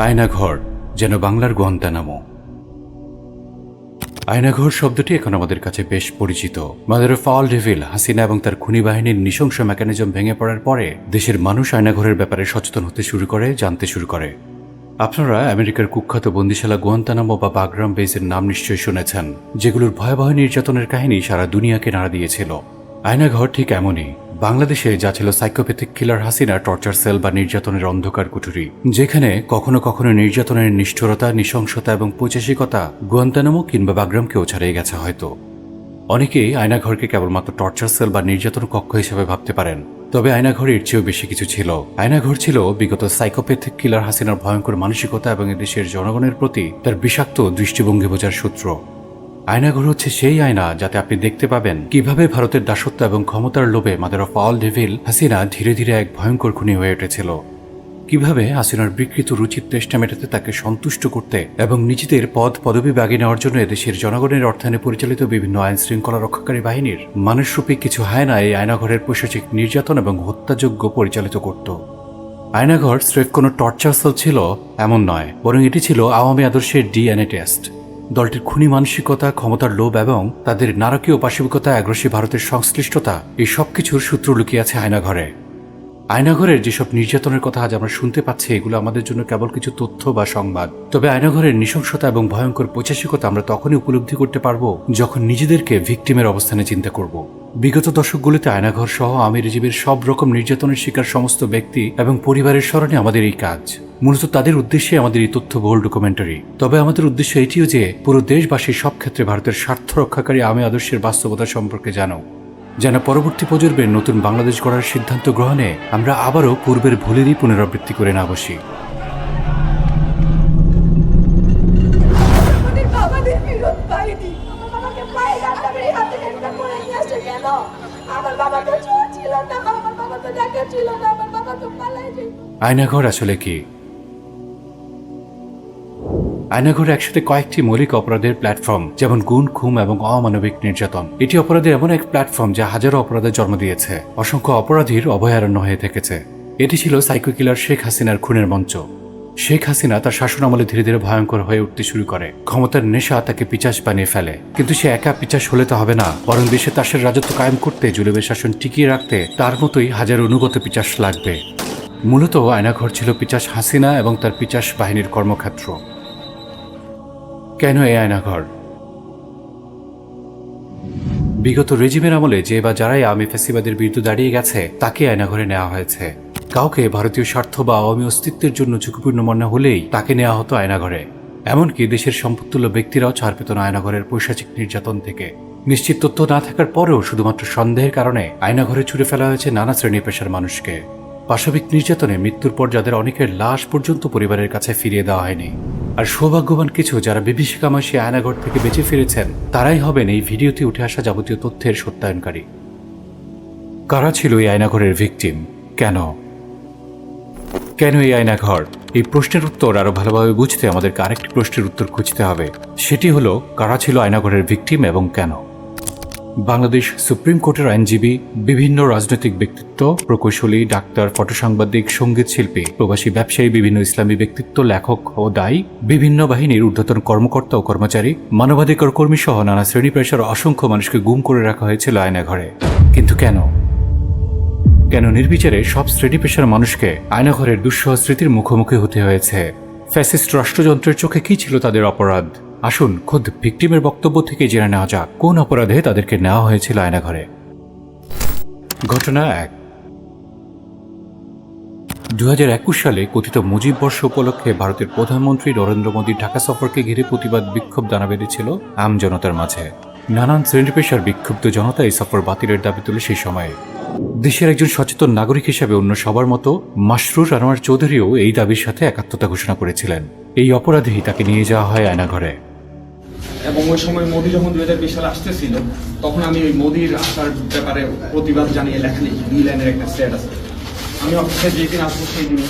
আয়নাঘর যেন বাংলার গুয়ান্তানামো। আয়নাঘর শব্দটি এখন আমাদের কাছে বেশ পরিচিত। Mother of all devil Hasina এবং তার খুনি বাহিনীর নৃশংস মেকানিজম ভেঙে পড়ার পরে দেশের মানুষ আয়নাঘরের ব্যাপারে সচেতন হতে শুরু করে, জানতে শুরু করে। আপনারা আমেরিকার কুখ্যাত বন্দিশালা গুয়ান্তানামো বা বাগরাম বেসের নাম নিশ্চয়ই শুনেছেন, যেগুলোর ভয়াবহ নির্যাতনের কাহিনী সারা দুনিয়াকে নাড়া দিয়েছিল। আয়নাঘর ঠিক এমনই। বাংলাদেশে যা ছিল সাইকোপ্যাথিক কিলার হাসিনা টর্চার সেল বা নির্যাতনের অন্ধকার কুঠুরি, যেখানে কখনো কখনো নির্যাতনের নিষ্ঠুরতা, নৃশংসতা এবং পৈশাচিকতা গুয়ান্তানামো কিংবা বাগরামকেও ছাড়িয়ে গেছে হয়তো। অনেকেই আয়নাঘরকে কেবলমাত্র টর্চার সেল বা নির্যাতন কক্ষ হিসেবে ভাবতে পারেন, তবে আয়নাঘরের চেয়েও বেশি কিছু ছিল। আয়নাঘর ছিল বিগত সাইকোপ্যাথিক কিলার হাসিনার ভয়ঙ্কর মানসিকতা এবং দেশের জনগণের প্রতি তার বিষাক্ত দৃষ্টিভঙ্গি বোঝার সূত্র। আয়নাঘর হচ্ছে সেই আয়না যাতে আপনি দেখতে পাবেন কিভাবে ভারতের দাসত্ব এবং ক্ষমতার লোভে mother of all devil Hasina ধীরে ধীরে এক ভয়ঙ্কর খুনি হয়ে উঠেছিল। কিভাবে হাসিনার বিকৃত রুচির তেষ্টা মেটাতে, তাকে সন্তুষ্ট করতে এবং নিজেদের পদ পদবি বাগিয়ে নেওয়ার জন্য দেশের জনগণের অর্থায়নে পরিচালিত বিভিন্ন আইন শৃঙ্খলা রক্ষাকারী বাহিনীর মানুষরূপী কিছু হায়না এই আয়নাঘরের পৈশাচিক নির্যাতন এবং হত্যাযজ্ঞ পরিচালিত করত। আয়নাঘর স্রেফ কোনো টর্চার সেল ছিল এমন নয়, বরং এটি ছিল আওয়ামী আদর্শের ডিএনএ টেস্ট। দলটির খুনি মানসিকতা, ক্ষমতার লোভ এবং তাদের নারকীয় পাশবিকতা, আগ্রাসী ভারতের সংশ্লিষ্টতা, এই সবকিছুর সূত্র লুকিয়ে আছে আয়নাঘরে। আয়নাঘরের যেসব নির্যাতনের কথা আজ আমরা শুনতে পাচ্ছি, এগুলো আমাদের জন্য কেবল কিছু তথ্য বা সংবাদ। তবে আয়নাঘরের নৃশংসতা এবং ভয়ঙ্কর পৈশাচিকতা আমরা তখনই উপলব্ধি করতে পারবো যখন নিজেদেরকে ভিকটিমের অবস্থানে চিন্তা করব। বিগত দশকগুলিতে আয়নাঘর সহ আওয়ামী রেজিমের সব রকম নির্যাতনের শিকার সমস্ত ব্যক্তি এবং পরিবারের স্মরণে আমাদের এই কাজ। মূলত তাদের উদ্দেশ্যে আমাদের এই তথ্যবহুল ডকুমেন্টারি। তবে আমাদের উদ্দেশ্য এটিও যে পুরো দেশবাসী সব ক্ষেত্রে ভারতের স্বার্থ রক্ষাকারী আওয়ামী আদর্শের বাস্তবতা সম্পর্কে জানো, যেন পরবর্তী প্রজন্মের নতুন বাংলাদেশ গড়ার সিদ্ধান্ত গ্রহণে আমরা আবারও পূর্বের ভুলেরই পুনরাবৃত্তি করে না বসি। আয়নাঘর আসলে কি? আয়নাঘর একসাথে কয়েকটি মৌলিক অপরাধের প্ল্যাটফর্ম, যেমন গুম, খুন এবং অমানবিক নির্যাতন। এটি অপরাধের এমন এক প্ল্যাটফর্ম যা হাজারো অপরাধের জন্ম দিয়েছে, অসংখ্য অপরাধীর অভয়ারণ্য হয়ে থেকেছে। এটি ছিল সাইকো কিলার শেখ হাসিনার খুনের মঞ্চ। শেখ হাসিনা তার শাসনামলে ধীরে ধীরে ভয়ঙ্কর হয়ে উঠতে শুরু করে। ক্ষমতার নেশা তাকে পিচাস বানিয়ে ফেলে, কিন্তু সে একা পিচাস হলে তো হবে না, বরং দেশে তাসের রাজত্ব কায়েম করতে, জুলুমের শাসন টিকিয়ে রাখতে তার মতোই হাজার অনুগত পিচাস লাগবে। মূলত আয়নাঘর ছিল পিচাস হাসিনা এবং তার পিচাস বাহিনীর কর্মক্ষেত্র। কেন এই আয়নাঘর? বিগত রেজিমের আমলে যে বা যারাই আওয়ামী ফ্যাসিবাদের বিরুদ্ধে দাঁড়িয়ে গেছে তাকে আয়নাঘরে নেওয়া হয়েছে। কাউকে ভারতীয় স্বার্থ বা আওয়ামী অস্তিত্বের জন্য ঝুঁকিপূর্ণ মনে হলেই তাকে নেওয়া হতো আয়নাঘরে। এমনকি দেশের সম্পদতুল্য ব্যক্তিরাও ছাড় পেত না আয়নাঘরের পৈশাচিক নির্যাতন থেকে। নিশ্চিত তথ্য না থাকার পরেও শুধুমাত্র সন্দেহের কারণে আয়নাঘরে ছুড়ে ফেলা হয়েছে নানা শ্রেণী পেশার মানুষকে। পাশবিক নির্যাতনে মৃত্যুর পর যাদের অনেকের লাশ পর্যন্ত পরিবারের কাছে ফিরিয়ে দেওয়া হয়নি। আর সৌভাগ্যবান কিছু যারা বিভীষিকাময় সে আয়নাঘর থেকে বেঁচে ফিরেছেন, তারাই হবেন এই ভিডিওতে উঠে আসা যাবতীয় তথ্যের সত্যায়নকারী। কারা ছিল এই আয়নাঘরের ভিকটিম? কেন এই আয়নাঘর? এই প্রশ্নের উত্তর আরো ভালোভাবে বুঝতে আমাদেরকে আরেকটি প্রশ্নের উত্তর খুঁজতে হবে। সেটি হলো, কারা ছিল আয়নাঘরের ভিকটিম এবং কেন? বাংলাদেশ সুপ্রিম কোর্টের আইনজীবী, বিভিন্ন রাজনৈতিক ব্যক্তিত্ব, প্রকৌশলী, ডাক্তার, ফটোসাংবাদিক, সঙ্গীত শিল্পী, প্রবাসী ব্যবসায়ী, বিভিন্ন ইসলামী ব্যক্তিত্ব, লেখক ও দায়ী, বিভিন্ন বাহিনীর ঊর্ধ্বতন কর্মকর্তা ও কর্মচারী, মানবাধিকার কর্মী সহ নানা শ্রেণী পেশার অসংখ্য মানুষকে গুম করে রাখা হয়েছিল আয়নাঘরে। কিন্তু কেন নির্বিচারে সব শ্রেণী পেশার মানুষকে আয়নাঘরের দুঃসহ স্মৃতির মুখোমুখি হতে হয়েছে? ফ্যাসিস্ট রাষ্ট্রযন্ত্রের চোখে কি ছিল তাদের অপরাধ? আসুন খোদ ভিকটিমের বক্তব্য থেকে জেনে নেওয়া যাক কোন অপরাধে তাদেরকে নেওয়া হয়েছিল আয়নাঘরে। ঘটনা 1। 2021 সালে কথিত মুজিব বর্ষ উপলক্ষে ভারতের প্রধানমন্ত্রী নরেন্দ্র মোদীর ঢাকা সফরকে ঘিরে প্রতিবাদ বিক্ষোভ দানা বেঁধেছিল আম জনতার মাঝে। নানান শ্রেণী পেশার বিক্ষুব্ধ জনতা এই সফর বাতিলের দাবি তুলে সেই সময়ে। দেশের একজন সচেতন নাগরিক হিসেবে অন্য সবার মতো মাসরুর আনোয়ার চৌধুরীও এই দাবির সাথে একাত্মতা ঘোষণা করেছিলেন। এই অপরাধেই তাকে নিয়ে যাওয়া হয় আয়নাঘরে। এবং ওই সময় মোদি যখন 2020 সালে আসতেছিল, তখন আমি ওই মোদির আসার ব্যাপারে প্রতিবাদ জানিয়ে লেখা লিখি, 2 লাইনের একটা স্ট্যাটাস। আমি অফিসে যেদিন আসবো সেই দিন,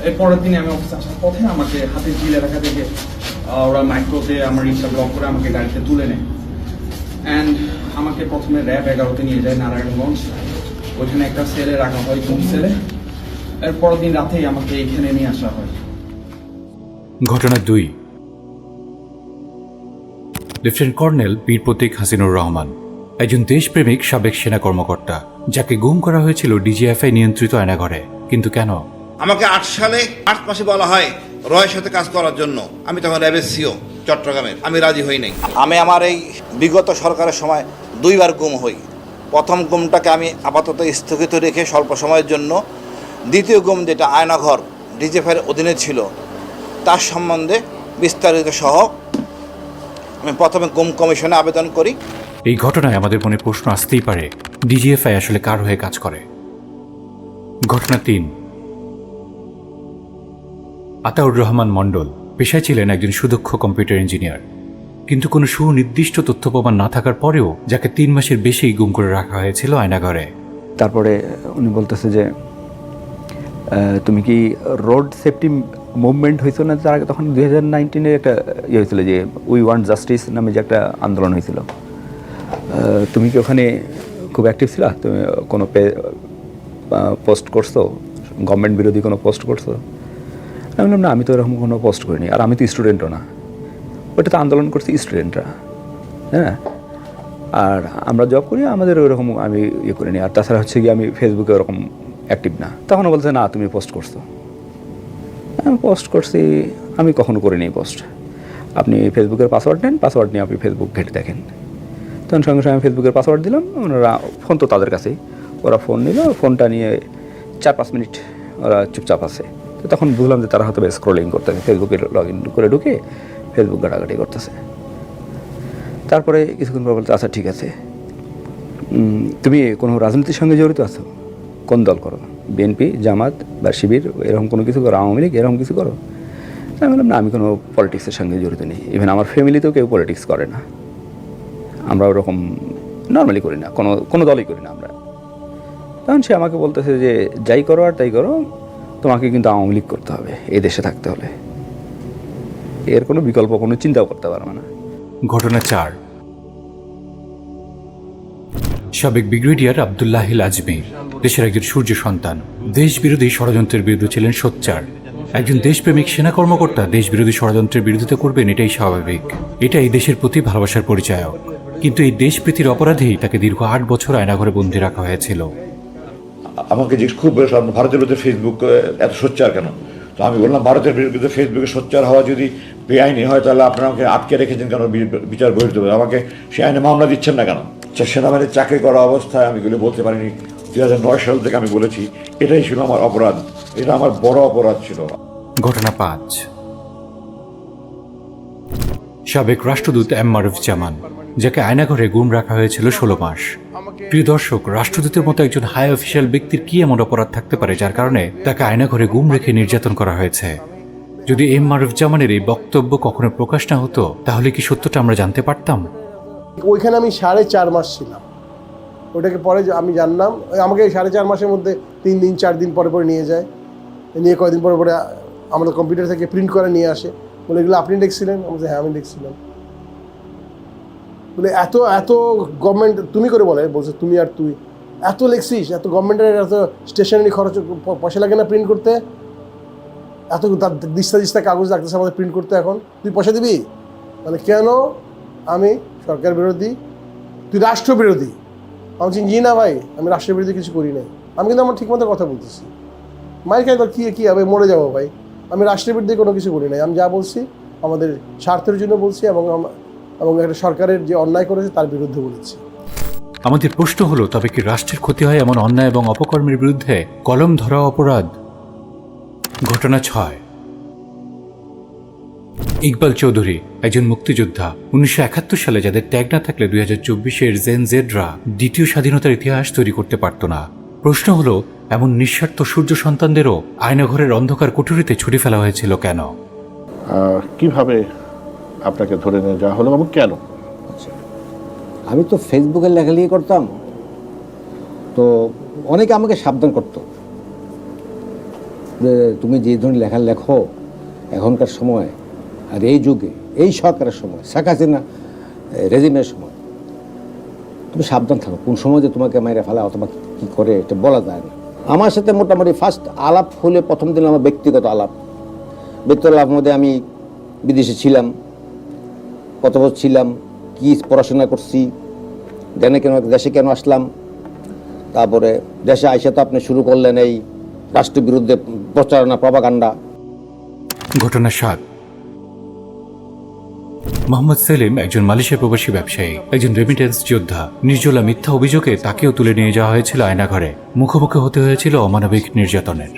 এর পরের দিনে আমি অফিসে আসার পথে আমাকে হাতে জিল এলাকা থেকে ওরা মাইক্রোতে আমার রিক্সা ব্লক করে আমাকে গাড়িতে তুলে নেয়। অ্যান্ড আমাকে প্রথমে র্যাব 11-তে নিয়ে যায় নারায়ণগঞ্জ। ওইখানে একটা সেলে রাখা হয়, কোন সেলে। এর পরের দিন রাতেই আমাকে এখানে নিয়ে আসা হয়। ঘটনা 2। লেফটেন্যান্ট কর্নেল বীর প্রতীক হাসিনুর রহমান একজন দেশপ্রেমিক সাবেক সেনা কর্মকর্তা, যাকে গুম করা হয়েছিল ডিজিএফআই নিয়ন্ত্রিত আয়নাঘরে। কিন্তু কেন? আমাকে 8 সালে 8 মাসে বলা হয় রয়ের সাথে কাজ করার জন্য। আমি তখন র্যাবের সিও চট্টগ্রামের, আমি রাজি হই নাই। আমি আমার এই বিগত সরকারের সময় 2 বার গুম হই। প্রথম গুমটাকে আমি আপাতত স্থগিত রেখে স্বল্প সময়ের জন্য, দ্বিতীয় গুম যেটা আয়নাঘর ডিজিএফআইয়ের অধীনে ছিল তার সম্বন্ধে বিস্তারিত সহ আমি প্রথমে গুম কমিশনে আবেদন করি। এই ঘটনায় আমাদের মনে প্রশ্ন আসতেই পারে, ডিজিএফআই আসলে কার হয়ে কাজ করে? ঘটনা 3। আতাউর রহমান মণ্ডল পেশায় ছিলেন একজন সুদক্ষ কম্পিউটার ইঞ্জিনিয়ার, কিন্তু কোনো সুনির্দিষ্ট তথ্য প্রমাণ না থাকার পরেও যাকে 3 মাসের বেশি গুম করে রাখা হয়েছিল আয়নাঘরে। তারপরে উনি বলতেছে যে তুমি কি রোড সেফটি মুভমেন্ট হয়েছিল না তার আগে? তখন 2019-এ একটা ইয়ে হয়েছিল যে উই ওয়ান্ট জাস্টিস নামে যে একটা আন্দোলন হয়েছিল। তুমি কি ওখানে খুব অ্যাক্টিভ ছিল? তুমি কোনো পোস্ট করছো, গভর্নমেন্ট বিরোধী কোনো পোস্ট করছো? আমি বললাম না, আমি তো এরকম কোনো পোস্ট করিনি, আর আমি তো স্টুডেন্টও না। ওইটা তো আন্দোলন করছি স্টুডেন্টরা, হ্যাঁ। আর আমরা জব করি, আমাদের ওইরকম আমি ইয়ে করিনি। আর তাছাড়া হচ্ছে কি আমি ফেসবুকে ওরকম অ্যাক্টিভ না। তখনও বলছে না তুমি পোস্ট করছো। আমি পোস্ট করছি, আমি কখনো করিনি পোস্ট। আপনি ফেসবুকের পাসওয়ার্ড নেন, পাসওয়ার্ড নিয়ে আপনি ফেসবুক ঘেটে দেখেন। তখন সঙ্গে সঙ্গে আমি ফেসবুকের পাসওয়ার্ড দিলাম, ওনারা ফোন তো তাদের কাছেই, ওরা ফোন নিল, ফোনটা নিয়ে 4-5 মিনিট ওরা চুপচাপ আছে। তো তখন বুঝলাম যে তারা হয়তো স্ক্রলিং করতেছে, ফেসবুকে লগ ইন করে ঢুকে ফেসবুক ঘাটাঘাটি করতেছে। তারপরে কিছুক্ষণ পর বলতে আচ্ছা ঠিক আছে, তুমি কোনো রাজনীতির সঙ্গে জড়িত আছো? কোন দল করো? বিএনপি, জামাত বা শিবির এরকম কোনো কিছু করো? আওয়ামী লীগ এরকম কিছু করো? আমি বললাম না, আমি কোনো পলিটিক্সের সঙ্গে জড়িত নেই। ইভেন আমার ফ্যামিলিতেও কেউ পলিটিক্স করে না, আমরা ওরকম নর্মালি করি না, কোনো দলই করি না আমরা। তখন সে আমাকে বলতেছে যে যাই করো আর তাই করো, তোমাকে কিন্তু আওয়ামী লীগ করতে হবে এই দেশে থাকতে হলে, এর কোনো বিকল্প কোনো চিন্তাও করতে পারবে না। ঘটনা 4। সাবেক ব্রিগেডিয়ার আব্দুল্লাহিল আজমি দেশের একজন সূর্য সন্তান, দেশ বিরোধী ষড়যন্ত্রের বিরুদ্ধে ছিলেন সোচ্চার। একজন দেশপ্রেমিক সেনা কর্মকর্তা দেশ বিরোধী ষড়যন্ত্রের বিরোধিতা করবেন, এটাই স্বাভাবিক, এটাই দেশের প্রতি ভালোবাসার পরিচায়ক। কিন্তু এই দেশপ্রীতির অপরাধেই তাকে দীর্ঘ 8 বছর আয়নাঘরে বন্দী রাখা হয়েছিল। আমাকে জিজ্ঞেস খুব ভারতের বিরুদ্ধে ফেসবুক এত সোচ্চার কেন? তো আমি বললাম ভারতের বিরুদ্ধে ফেসবুকে সোচ্চার হওয়া যদি বেআইনি হয় তাহলে আপনারা আমাকে আটকে রেখেছেন কেন? বিচার বহির্ভূত আমাকে সে আইনে মামলা দিচ্ছেন না কেন? সেনাবাহিনীর চাকরি করা অবস্থায় আমি এগুলো বলতে পারিনি। 2009 সাল থেকে আমি বলেছি, এটাই ছিল আমার অপরাধ, এটা আমার বড় অপরাধ ছিল। ঘটনা 5। সাবেক রাষ্ট্রদূত এম মারুফুজ্জামান, যাকে আয়নাঘরে গুম রাখা হয়েছিল 16 মাস। প্রিয় দর্শক, রাষ্ট্রদূতের মতো একজন হাই অফিসিয়াল ব্যক্তির কি এমন অপরাধ থাকতে পারে যার কারণে তাকে আয়নাঘরে গুম রেখে নির্যাতন করা হয়েছে? যদি এম মারুফুজ্জামানের এই বক্তব্য কখনো প্রকাশ না হতো, তাহলে কি সত্যটা আমরা জানতে পারতাম? ওইখানে আমি 4.5 মাস ছিলাম। ওটাকে পরে আমি জানলাম, আমাকে 4.5 মাসের মধ্যে 3 দিন 4 দিন পরে পরে নিয়ে যায়, নিয়ে কয়েকদিন পরে পরে আমাদের কম্পিউটার থেকে প্রিন্ট করে নিয়ে আসে, বলে এগুলো আপনি লিখছিলেন? আমি বলছি হ্যাঁ আমি লিখছিলাম। বলে এত এত গভর্নমেন্ট তুমি করে বলে, বলছে তুমি আর তুই এত লিখছিস, এত গভর্নমেন্টের এত স্টেশনারি খরচ পয়সা লাগে না প্রিন্ট করতে? এত দিস্তা কাগজ লাগতেছে আমাদের প্রিন্ট করতে, এখন তুই পয়সা দিবি? মানে কেন? আমি সরকার বিরোধী, তুই রাষ্ট্র বিরোধী। আমি বলছি জি না ভাই, আমি রাষ্ট্র বিরোধী কিছু করি নাই। আমি কিন্তু আমার ঠিকমতো কথা বলতেছি। মায়ের খাই কী হবে, মরে যাবো ভাই। আমি রাষ্ট্রের বিরুদ্ধে কোনো কিছু করি নাই। আমি যা বলছি আমাদের স্বার্থের জন্য বলছি, এবং একটা সরকারের যে অন্যায় করেছে তার বিরুদ্ধে বলেছি। আমাদের প্রশ্ন হলো, তবে কি রাষ্ট্রের ক্ষতি হয় এমন অন্যায় এবং অপকর্মের বিরুদ্ধে কলম ধরা অপরাধ? ঘটনা 6। ইকবাল চৌধুরী একজন মুক্তিযোদ্ধা। 1971 সালে যাদের ট্যাগ না থাকলে 2024-এর জেন জেডরা দ্বিতীয় স্বাধীনতার ইতিহাস তৈরি করতে পারত না। প্রশ্ন হলো, এমন নিঃস্বার্থ সূর্য সন্তানদেরও আয়নাঘরের অন্ধকার কুঠুরিতে ছুটি ফেলা হয়েছিল কেন? কিভাবে আপনাকে ধরে নিয়ে যাওয়া হলো এবং কেন? আচ্ছা, আমি তো ফেসবুকে লেখালেখি করতাম, তো অনেকে আমাকে সাবধান করতো যে তুমি যে ধরনের লেখো এখনকার সময় আর এই যুগে, এই সরকারের সময়, শেখ হাসিনা রেজিমের সময়, তুমি সাবধান থাকো, কোন সময় যে তোমাকে মাইরে ফেলা অথবা কী করে এটা বলা যায় না। আমার সাথে মোটামুটি ফার্স্ট আলাপ হলে প্রথম দিন আমার ব্যক্তিগত আলাপ মধ্যে আমি বিদেশে ছিলাম, কত বছর ছিলাম, কি পড়াশোনা করছি, দেশে কেন আসলাম, তারপরে দেশে আইসা তো আপনি শুরু করলেন এই রাষ্ট্রের বিরুদ্ধে প্রচারণা, প্রপাগান্ডা। ঘটনা 7। মোহাম্মদ সেলিম একজন মালয়েশিয়া প্রবাসী ব্যবসায়ী, একজন রেমিটেন্স যোদ্ধা। নির্জলা মিথ্যা অভিযোগে তাকেও তুলে নিয়ে যাওয়া হয়েছিল আয়নাঘরে। মুখোমুখি হতে হয়েছিল অমানবিক নির্যাতনের।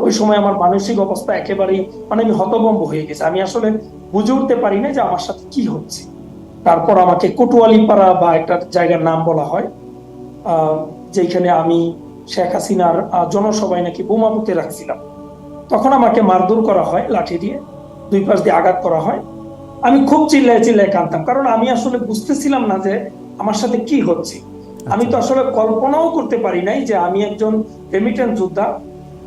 ওই সময় আমার মানসিক অবস্থা একেবারেই মানে আমি হতভম্ব হয়ে গেছি। আমি আসলে বুঝে উঠতে পারি না যে আমার সাথে কি হচ্ছে। তারপর আমাকে কোটওয়ালিপাড়া বা একটা জায়গার নাম বলা হয়, যেখানে আমি শেখ হাসিনার জনসভায় নাকি বোমা পুঁতে রাখছিলাম। তখন আমাকে মারধর করা হয়, লাঠি দিয়ে 2 পাশ দিয়ে আঘাত করা হয়। আমি খুব চিল্লায় চিল্লায় কাঁদতাম, কারণ আমি আসলে বুঝতেছিলাম না যে আমার সাথে কি হচ্ছে। আমি তো আসলে কল্পনাও করতে পারি নাই যে আমি একজন রেমিটেন্স যোদ্ধা,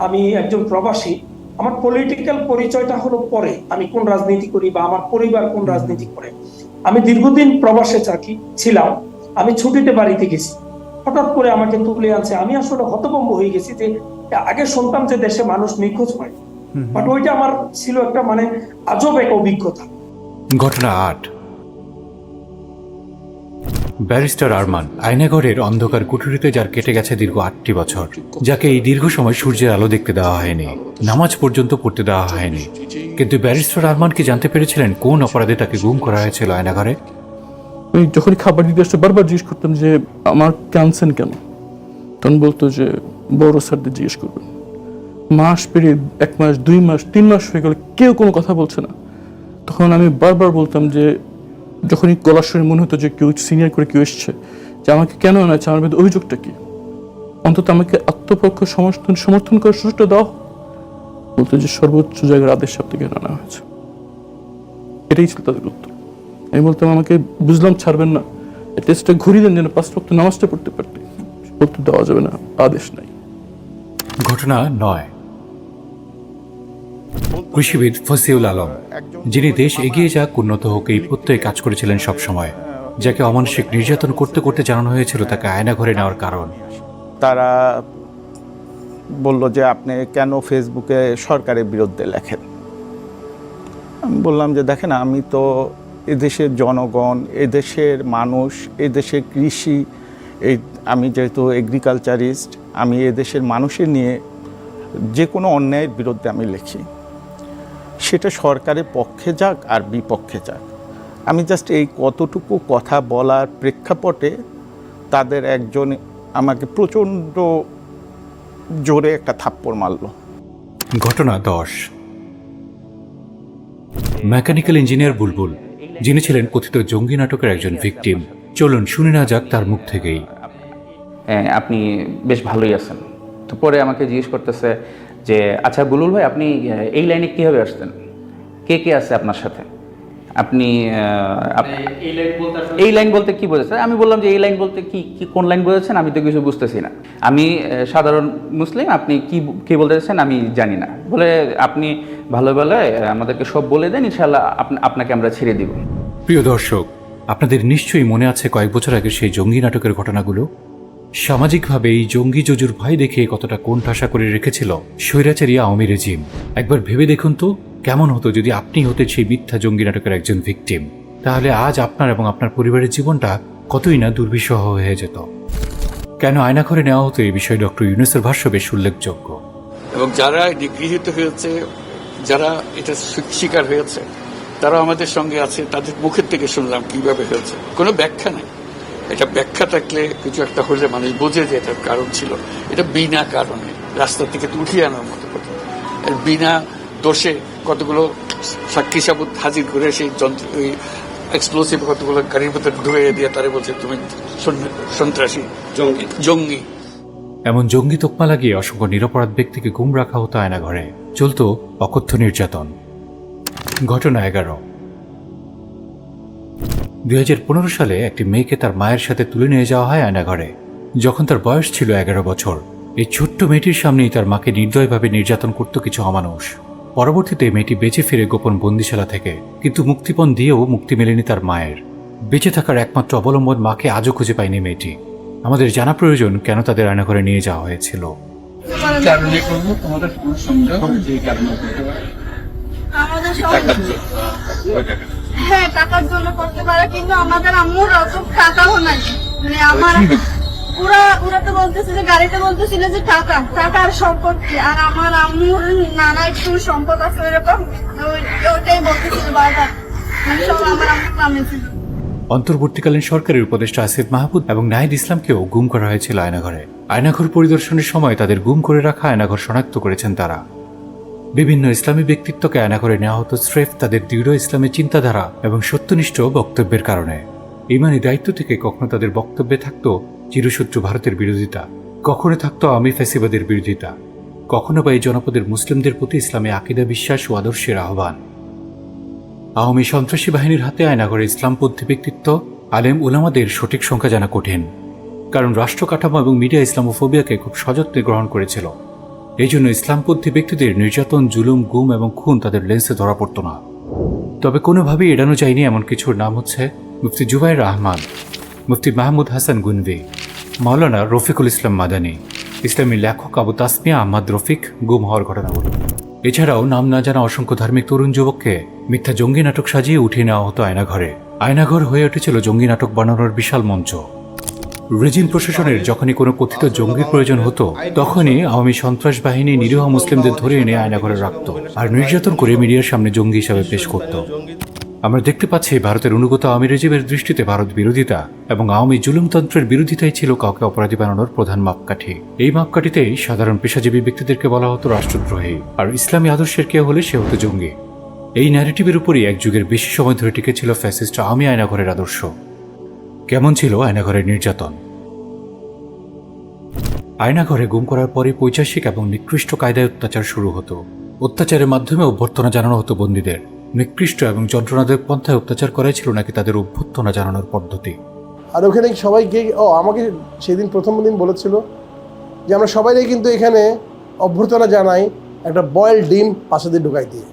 আমি একজন প্রবাসী। আমার পলিটিক্যাল পরিচয়টা হলো পরে, আমি কোন রাজনীতি করি বা আমার পরিবার কোন রাজনীতি করে। আমি দীর্ঘদিন প্রবাসে ছিলাম, আমি ছুটিতে বাড়িতে গেছি, হঠাৎ করে আমাকে তুলে আনছে। আমি আসলে হতভম্ব হয়ে গেছি যে আগে শুনতাম যে দেশে মানুষ নিখোঁজ হয়, বাট ওইটা আমার ছিল একটা মানে আজব এক অভিজ্ঞতা। ঘটনা 8। ব্যারিস্টার আরমান আয়নাঘরের অন্ধকার কুঠুরিতে যার কেটে গেছে দীর্ঘ 8টি বছর, যাকে এই দীর্ঘ সময় সূর্যের আলো দেখতে দেওয়া হয়নি, নামাজ পর্যন্ত পড়তে দেওয়া হয়নি। কিন্তু ব্যারিস্টার আরমান কি জানতে পেরেছিলেন কোন অপরাধে তাকে গুম করা হয়েছিল আয়নাঘরে? আমি যখনই খাবার দিতে আসতে বারবার জিজ্ঞেস করতাম যে আমার কানছেন কেন, তখন বলতো যে বড় স্যারদের জিজ্ঞেস করবেন। মাস পেরিয়ে 1 মাস, 2 মাস, 3 মাস হয়ে গেল, কেউ কোনো কথা বলছে না। তখন আমি বারবার বলতাম যে যখনই গলার শুনে মনে হতো যে কেউ সিনিয়র করে কেউ এসছে, যে আমাকে কেন আনাচ্ছে, আমার মধ্যে অভিযোগটা কি, অন্তত আমাকে আত্মপক্ষ সমর্থন করার সুযোগটা দাও। বলতো যে সর্বোচ্চ জায়গার আদেশ সব থেকে আনা হয়েছে। এটাই ছিল তাদের উত্তর। আমি বলতাম আমাকে বুঝলাম ছাড়বেন না, টেস্টটা ঘুরিয়ে দেন যেন 5 ওয়াক্ত নামাজটা পড়তে পারতে। বলতে দেওয়া যাবে না, আদেশ নাই। ঘটনা 9। কৃষিবিদ ফসিউল আলম, যিনি দেশ এগিয়ে যাক, উন্নত হোক এই প্রত্যয়ে কাজ করেছিলেন সবসময়, যাকে অমানসিক নির্যাতন করতে করতে জানানো হয়েছিল তাকে আয়নাঘরে নেওয়ার কারণ। তারা বলল যে আপনি কেন ফেসবুকে সরকারের বিরুদ্ধে লেখেন। আমি বললাম যে দেখেন, আমি তো এদেশের জনগণ, এদেশের মানুষ, এদেশের কৃষি, আমি যেহেতু এগ্রিকালচারিস্ট, আমি এদেশের মানুষের নিয়ে যে কোনো অন্যায়ের বিরুদ্ধে আমি লিখি, সেটা সরকারের পক্ষে যাক আর বিপক্ষে যাক। আমি জাস্ট এই কতটুকু কথা বলার প্রেক্ষাপটে তাদের একজন আমাকে প্রচণ্ড জোরে একটা থাপ্পড় মারল। ঘটনা 10। মেকানিক্যাল ইঞ্জিনিয়ার বুলবুল, যিনি ছিলেন কথিত জঙ্গি নাটকের একজন ভিকটিম। চলুন শুনে না যাক তার মুখ থেকেই। আপনি বেশ ভালোই আছেন। তো পরে আমাকে জিজ্ঞেস করতেছে যে আচ্ছা বুলবুল ভাই, আপনি এই লাইনে কীভাবে আসতেন, কে কে আছে আপনার সাথে, আপনি এই লাইন বলতে কি বোঝাচ্ছেন? আমি বললাম যে এই লাইন বলতে কি কোন লাইন বোঝাচ্ছেন, আমি তো কিছু বুঝতেছি না, আমি সাধারণ মুসলিম, আপনি কি বলতে চাচ্ছেন আমি জানি না। বলে আপনি ভালো ভালো আমাদেরকে সব বলে দেন, ইনশাআল্লাহ আপনাকে আমরা ছেড়ে দিব। প্রিয় দর্শক, আপনাদের নিশ্চয়ই মনে আছে কয়েক বছর আগে সেই জঙ্গি নাটকের ঘটনাগুলো। সামাজিকভাবে এই জঙ্গি জজুর ভয় দেখে কতটা কোণঠাসা করে রেখেছিল স্বৈরাচারী আওয়ামী রেজিম। একবার ভেবে দেখুন তো, কেমন হতো যদি আপনি হতেন সেই মিথ্যা জঙ্গি নাটকের একজন ভিকটিম। তাহলে আজ আপনার এবং আপনার পরিবারের জীবনটা কতই না দুর্বিষহ হয়ে যেত। কেন আয়নাঘরে নেওয়া হতো এই বিষয়ে ডক্টর ইউনূসের ভাষ্য বেশ উল্লেখযোগ্য। এবং যারা নিগৃহীত হয়েছে, যারা এটা শিকার হয়েছে, তারা আমাদের সঙ্গে আছে, তাদের মুখের থেকে শুনলাম কিভাবে হয়েছে। কোনো ব্যাখ্যা নেই। এটা ব্যাখ্যা থাকলে কিছু একটা হলে মানুষ বোঝে যে এটার কারণ ছিল। এটা বিনা কারণে রাস্তা থেকে উঠিয়ে আনার মতো কথা। বিনা দোষে কতগুলো সাক্ষী সাবুত হাজির করে সেই ওই এক্সপ্লোসিভ কতগুলো গাড়ির ভিতরে ঢুকিয়ে দিয়ে তারা বলছে তুমি সন্ত্রাসী, জঙ্গি। এমন জঙ্গি তোকমা লাগিয়ে অসংখ্য নিরপরাধ ব্যক্তিকে গুম রাখা হতো আয়নাঘরে। চলত অকথ্য নির্যাতন। ঘটনা 11। 2015 সালে একটি মেয়েকে তার মায়ের সাথে তুলে নিয়ে যাওয়া হয় আয়নাঘরে, যখন তার বয়স ছিল 11 বছর। এই ছোট্ট মেয়েটির সামনেই তার মাকে নির্দয়ভাবে নির্যাতন করত কিছু অমানুষ। পরবর্তীতে মেয়েটি বেঁচে ফিরে গোপন বন্দিশালা থেকে, কিন্তু মুক্তিপণ দিয়েও মুক্তি মেলেনি তার মায়ের। বেঁচে থাকার একমাত্র অবলম্বন মাকে আজও খুঁজে পায়নি মেয়েটি। আমাদের জানা প্রয়োজন কেন তাদের আয়নাঘরে নিয়ে যাওয়া হয়েছিল। আমাদের সব হ্যাঁ টাকার জন্য করতে পারে, কিন্তু আমাদের আম্মুর অত টাকাও নাই। মানে আমার ওরা তো বলতেছে যে গাড়িতে বলতেছিল যে টাকার সম্পদ কি, আর আমার আম্মুর নানা একটু সম্পদ আছে এরকম, ওটাই বলতেছিল বারবার, মানে সব আমার আম্মুর নামে ছিল। অন্তর্বর্তীকালীন সরকারের উপদেষ্টা আসিফ মাহমুদ এবং নাহিদ ইসলামকেও গুম করা হয়েছিল আয়নাঘরে। আয়নাঘর পরিদর্শনের সময় তাদের গুম করে রাখা আয়নাঘর শনাক্ত করেছেন তারা। বিভিন্ন ইসলামী ব্যক্তিত্বকে আয়নাঘরে নেওয়া হতো স্রেফ তাদের দৃঢ় ইসলামী চিন্তাধারা এবং সত্যনিষ্ঠ বক্তব্যের কারণে। ইমানি দায়িত্ব থেকে কখনো তাদের বক্তব্যে থাকতো চিরশত্রু ভারতের বিরোধিতা, কখনো থাকতো আওয়ামী ফ্যাসিবাদের বিরোধিতা, কখনো বা এই জনপদের মুসলিমদের প্রতি ইসলামী আকীদা বিশ্বাস ও আদর্শের আহ্বান। আওয়ামী সন্ত্রাসী বাহিনীর হাতে আয়নাঘরে ইসলামপন্থী ব্যক্তিত্ব, আলেম উলামাদের সঠিক সংখ্যা জানা কঠিন, কারণ রাষ্ট্র কাঠামো এবং মিডিয়া ইসলামোফোবিয়াকে খুব সযত্নে গ্রহণ করেছিল। এই জন্য ইসলামপন্থী ব্যক্তিদের নির্যাতন, জুলুম, গুম এবং খুন তাদের লেন্সে ধরা পড়ত না। তবে কোনোভাবেই এড়ানো যায়নি এমন কিছুর নাম হচ্ছে মুফতি জুবাইর রহমান, মুফতি মাহমুদ হাসান গুনভি, মাওলানা রফিকুল ইসলাম মাদানী, ইসলামী লেখক আবু তাসমিয়া আহমদ রফিক গুম হওয়ার ঘটনাগুলো। এছাড়াও নাম না জানা অসংখ্য ধার্মিক তরুণ যুবককে মিথ্যা জঙ্গি নাটক সাজিয়ে উঠিয়ে নেওয়া হতো আয়নাঘরে। আয়নাঘর হয়ে উঠেছিল জঙ্গি নাটক বানানোর বিশাল মঞ্চ। রেজিম প্রশাসনের যখনই কোনো কথিত জঙ্গির প্রয়োজন হতো, তখনই আওয়ামী সন্ত্রাস বাহিনী নিরীহ মুসলিমদের ধরে এনে আয়নাঘরে রাখত আর নির্যাতন করে মিডিয়ার সামনে জঙ্গি হিসাবে পেশ করত। আমরা দেখতে পাচ্ছি ভারতের অনুগত আওয়ামী রেজিমের দৃষ্টিতে ভারত বিরোধিতা এবং আওয়ামী জুলুমতন্ত্রের বিরোধিতাই ছিল কাউকে অপরাধী বানানোর প্রধান মাপকাঠি। এই মাপকাঠিতেই সাধারণ পেশাজীবী ব্যক্তিদেরকে বলা হতো রাষ্ট্রদ্রোহী, আর ইসলামী আদর্শের কেউ হলে সে হতো জঙ্গি। এই ন্যারেটিভের উপরই এক যুগের বেশি সময় ধরে টিকেছিল ফ্যাসিস্ট আওয়ামী আয়নাঘরের আদর্শ। কেমন ছিল আয়নাঘরের নির্যাতন? আয়নাঘরে গুম করার পরে পৈশাচিক এবং নিকৃষ্ট কায়দায় অত্যাচার শুরু হতো। অত্যাচারের মাধ্যমে অভ্যর্থনা জানানো হতো বন্দীদের। নিকৃষ্ট এবং যন্ত্রণাদায়ক পন্থায় অত্যাচার করাই ছিল নাকি তাদের অভ্যর্থনা জানানোর পদ্ধতি। আর ওখানে সবাই গিয়ে আমাকে সেদিন প্রথম দিন বলেছিল যে আমরা সবাই কিন্তু এখানে অভ্যর্থনা জানাই একটা বয়েল ডিম পাশে দিয়ে ঢুকাই দিয়ে।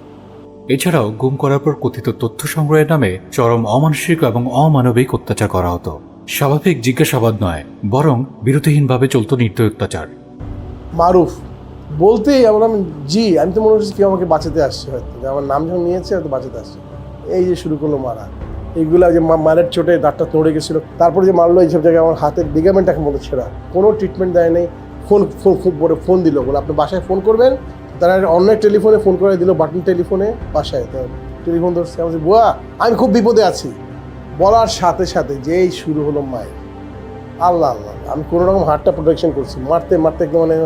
এছাড়াও গুম করার পর কথিত তথ্য সংগ্রহের নামে চরম অমানসিক এবং অমানবিক অত্যাচার করা হতো। স্বাভাবিক জিজ্ঞাসাবাদ নয়, বরং বিরতিহীনভাবে চলত নির্দয় অত্যাচার। মারুফ বলতেই আমি আমি তো মনে হচ্ছে কেউ আমাকে বাঁচাতে আসছে, হয়তো আমার নাম যখন নিয়েছে হয়তো বাঁচাতে আসছে। এই যে শুরু করলো মারা, এইগুলা যে মারের চোটে দাঁতটা তোড়ে গেছিলো, তারপরে যে মারলো এইসব জায়গায় আমার হাতের লিগামেন্ট এখন মতো ছেঁড়া, কোনো ট্রিটমেন্ট দেয় নেই। ফোন দিল, বলে আপনি বাসায় ফোন করবেন, তারা অন্য টেলিফোনে ফোন করে দিল, বাটন টেলিফোনে বাসায়। তো টেলিফোন ধরছে, আমি বুয়া আমি খুব বিপদে আছি বলার সাথে সাথে যেই শুরু হলো মায়ের। আল্লাহ আল্লাহ, আমি কোনো রকম হার্টটা প্রোটেকশন করছি, মারতে একদম মানে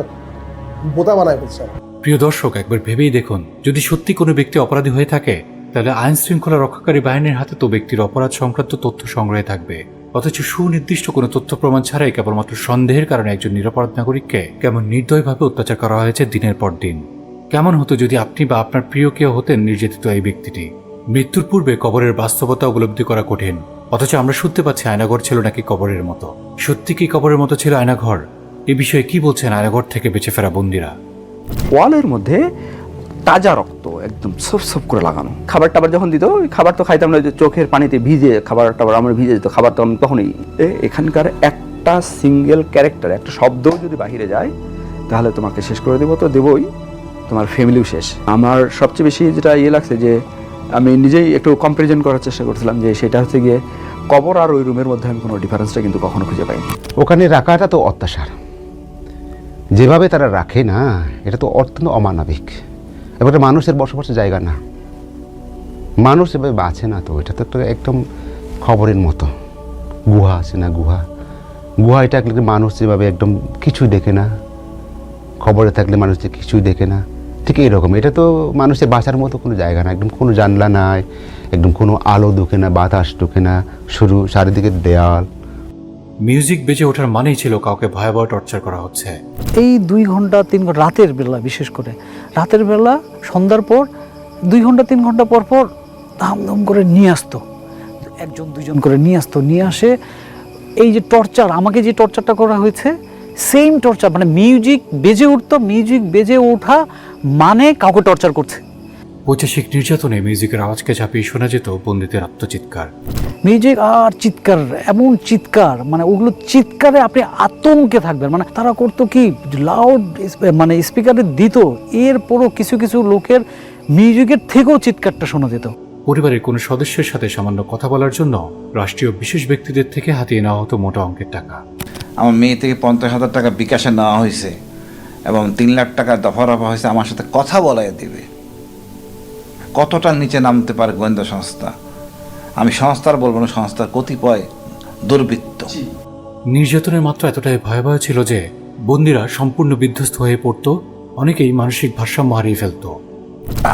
বোতা বানায় ফেলছে। প্রিয় দর্শক, একবার ভেবেই দেখুন, যদি সত্যি কোনো ব্যক্তি অপরাধী হয়ে থাকে, তাহলে আইন শৃঙ্খলা রক্ষাকারী বাহিনীর হাতে তো ব্যক্তির অপরাধ সংক্রান্ত তথ্য সংগ্রহে থাকবে, অথচ সুনির্দিষ্ট কোনো তথ্য প্রমাণ ছাড়াই কেবলমাত্র সন্দেহের কারণে একজন নিরাপরাধ নাগরিককে কেমন নির্দয়ভাবে অত্যাচার করা হয়েছে দিনের পর দিন। কেমন হতো যদি আপনি বা আপনার প্রিয় কেউ হতেন নির্যাতিত এই ব্যক্তিটি? মৃত্যুর পূর্বে কবরের বাস্তবতা উপলব্ধি করা কঠিন, অথচ আমরা শুনতে পাচ্ছি আয়নাঘর ছিল নাকি কবরের মতো। সত্যি কি কবরের মতো ছিল আয়নাঘর? এ বিষয়ে কি বলছেন আয়নাঘর থেকে বেঁচে ফেরা বন্দীরা? ওয়ালের মধ্যে তাজা রক্ত একদম সপ করে লাগানো। খাবার টাবার যখন দিত, ওই খাবার তো খাইতাম না, চোখের পানিতে ভিজে খাবার টাবার আমার ভিজে যেত, খাবার তো আমি তখনই। এখানকার একটা সিঙ্গেল ক্যারেক্টার, একটা শব্দও যদি বাহিরে যায় তাহলে তোমাকে শেষ করে দেবো, তো দেবই, তোমার ফ্যামিলিও শেষ। আমার সবচেয়ে বেশি যেটা লাগছে যে আমি নিজেই একটু কম্প্যারিজন করার চেষ্টা করছিলাম, যে সেটা হচ্ছে গিয়ে কবর আর ওই রুমের মধ্যে আমি কোনো ডিফারেন্সটা কিন্তু কখনো খুঁজে পাইনি। ওখানে রাখাটা তো অত্যাচার, যেভাবে তারা রাখে না, এটা তো অত্যন্ত অমানবিক। এবং এটা মানুষের বসবাসের জায়গা না, মানুষ এভাবে বাঁচে না। তো এটা তো একটা একদম খবরের মতো। গুহা আছে না, গুহা এটা মানুষ যেভাবে একদম কিছুই দেখে না, খবরে থাকলে মানুষ যে কিছুই দেখে না, ঠিক এইরকম। এটা তো মানুষের বাঁচার মতো কোনো জায়গা না, একদম কোনো জানলা নাই, একদম কোনো আলো ঢুকে না, বাতাস ঢুকে না, শুধু চারিদিকে দেয়াল। মিউজিক বেজে ওঠার মানেই ছিল কাউকে ভয়াবহ টর্চার করা হচ্ছে। এই 2 ঘন্টা 3 ঘন্টা রাতের বেলা, বিশেষ করে রাতের বেলা সন্ধ্যার পর 2 ঘন্টা 3 ঘন্টা পর পর ধামধাম করে নিয়ে আসতো, 1-2 জন করে নিয়ে আসে। এই যে টর্চার, আমাকে যে টর্চারটা করা হয়েছে, সেম টর্চার, মানে মিউজিক বেজে উঠতো, মিউজিক বেজে ওঠা মানে কাউকে টর্চার করছে। পৈশাচিক নির্যাতনে মিউজিকের আওয়াজকে ঝাঁপিয়ে শোনা যেত বন্দীদের আত্মচিৎকার। মিউজিক আর চিৎকার, এমন চিৎকার, মানে ওগুলো চিৎকারে আপনি আতঙ্কে থাকবেন। মানে তারা করতো কি, লাউড মানে স্পিকারে দিত, এরপরও কিছু লোকের মিউজিকের থেকেও চিৎকারটা শোনা যেত। পরিবারের কোনো সদস্যের সাথে সামান্য কথা বলার জন্য রাষ্ট্রীয় বিশেষ ব্যক্তিদের থেকে হাতিয়ে নেওয়া হতো মোটা অঙ্কের টাকা। আমার মেয়ে থেকে 50,000 টাকা বিকাশে নেওয়া হয়েছে এবং 3 লাখ টাকা দফা রফা হয়েছে আমার সাথে কথা বলাই দিবে। কতটা নিচে নামতে পারে গোয়েন্দা সংস্থা, আমি সংস্থার বলবো না, সংস্থার কতিপয় দুর্বৃত্ত। নির্যাতনের মাত্রা এতটাই ভয়াবহ ছিল যে বন্দীরা সম্পূর্ণ বিধ্বস্ত হয়ে পড়ত, অনেকেই মানসিক ভারসাম্য হারিয়ে ফেলত।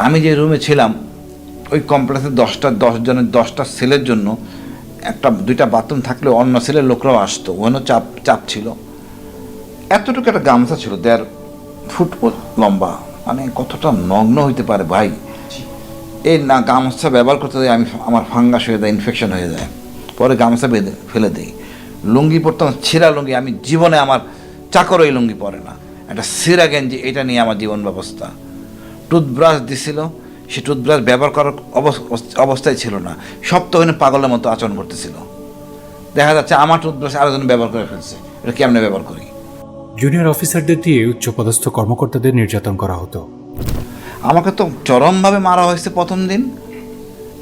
আমি যে রুমে ছিলাম ওই কমপ্লেক্সে 10টা সেলের জন্য 1-2টা বাথরুম থাকলে অন্য সেলের লোকরাও আসতো, ওখানেও চাপ ছিল। এতটুকু একটা গামছা ছিল 1.5 ফুট লম্বা, মানে কতটা নগ্ন হইতে পারে ভাই। এই না গামছা ব্যবহার করতে আমার ফাঙ্গাস হয়ে যায়, ইনফেকশন হয়ে যায়, পরে গামছা বেঁধে ফেলে দিই। লুঙ্গি পরতাম, ছিঁড়া লুঙ্গি, আমি জীবনে আমার চাকর ওই লুঙ্গি পরে না, একটা ছিঁড়া গেঞ্জি, এটা নিয়ে আমার জীবন ব্যবস্থা। টুথব্রাশ দিছিল, সে টুথব্রাশ ব্যবহার করার অবস্থায় ছিল না, সপ্তাহে পাগলের মতো আচরণ করতেছিল। দেখা যাচ্ছে আমার টুথব্রাশ আরেকজন ব্যবহার করে ফেলছে, এটা কেমনে ব্যবহার করি। জুনিয়র অফিসারদের দিয়ে উচ্চপদস্থ কর্মকর্তাদের নির্যাতন করা হতো। আমাকে তো চরমভাবে মারা হয়েছে প্রথম দিন,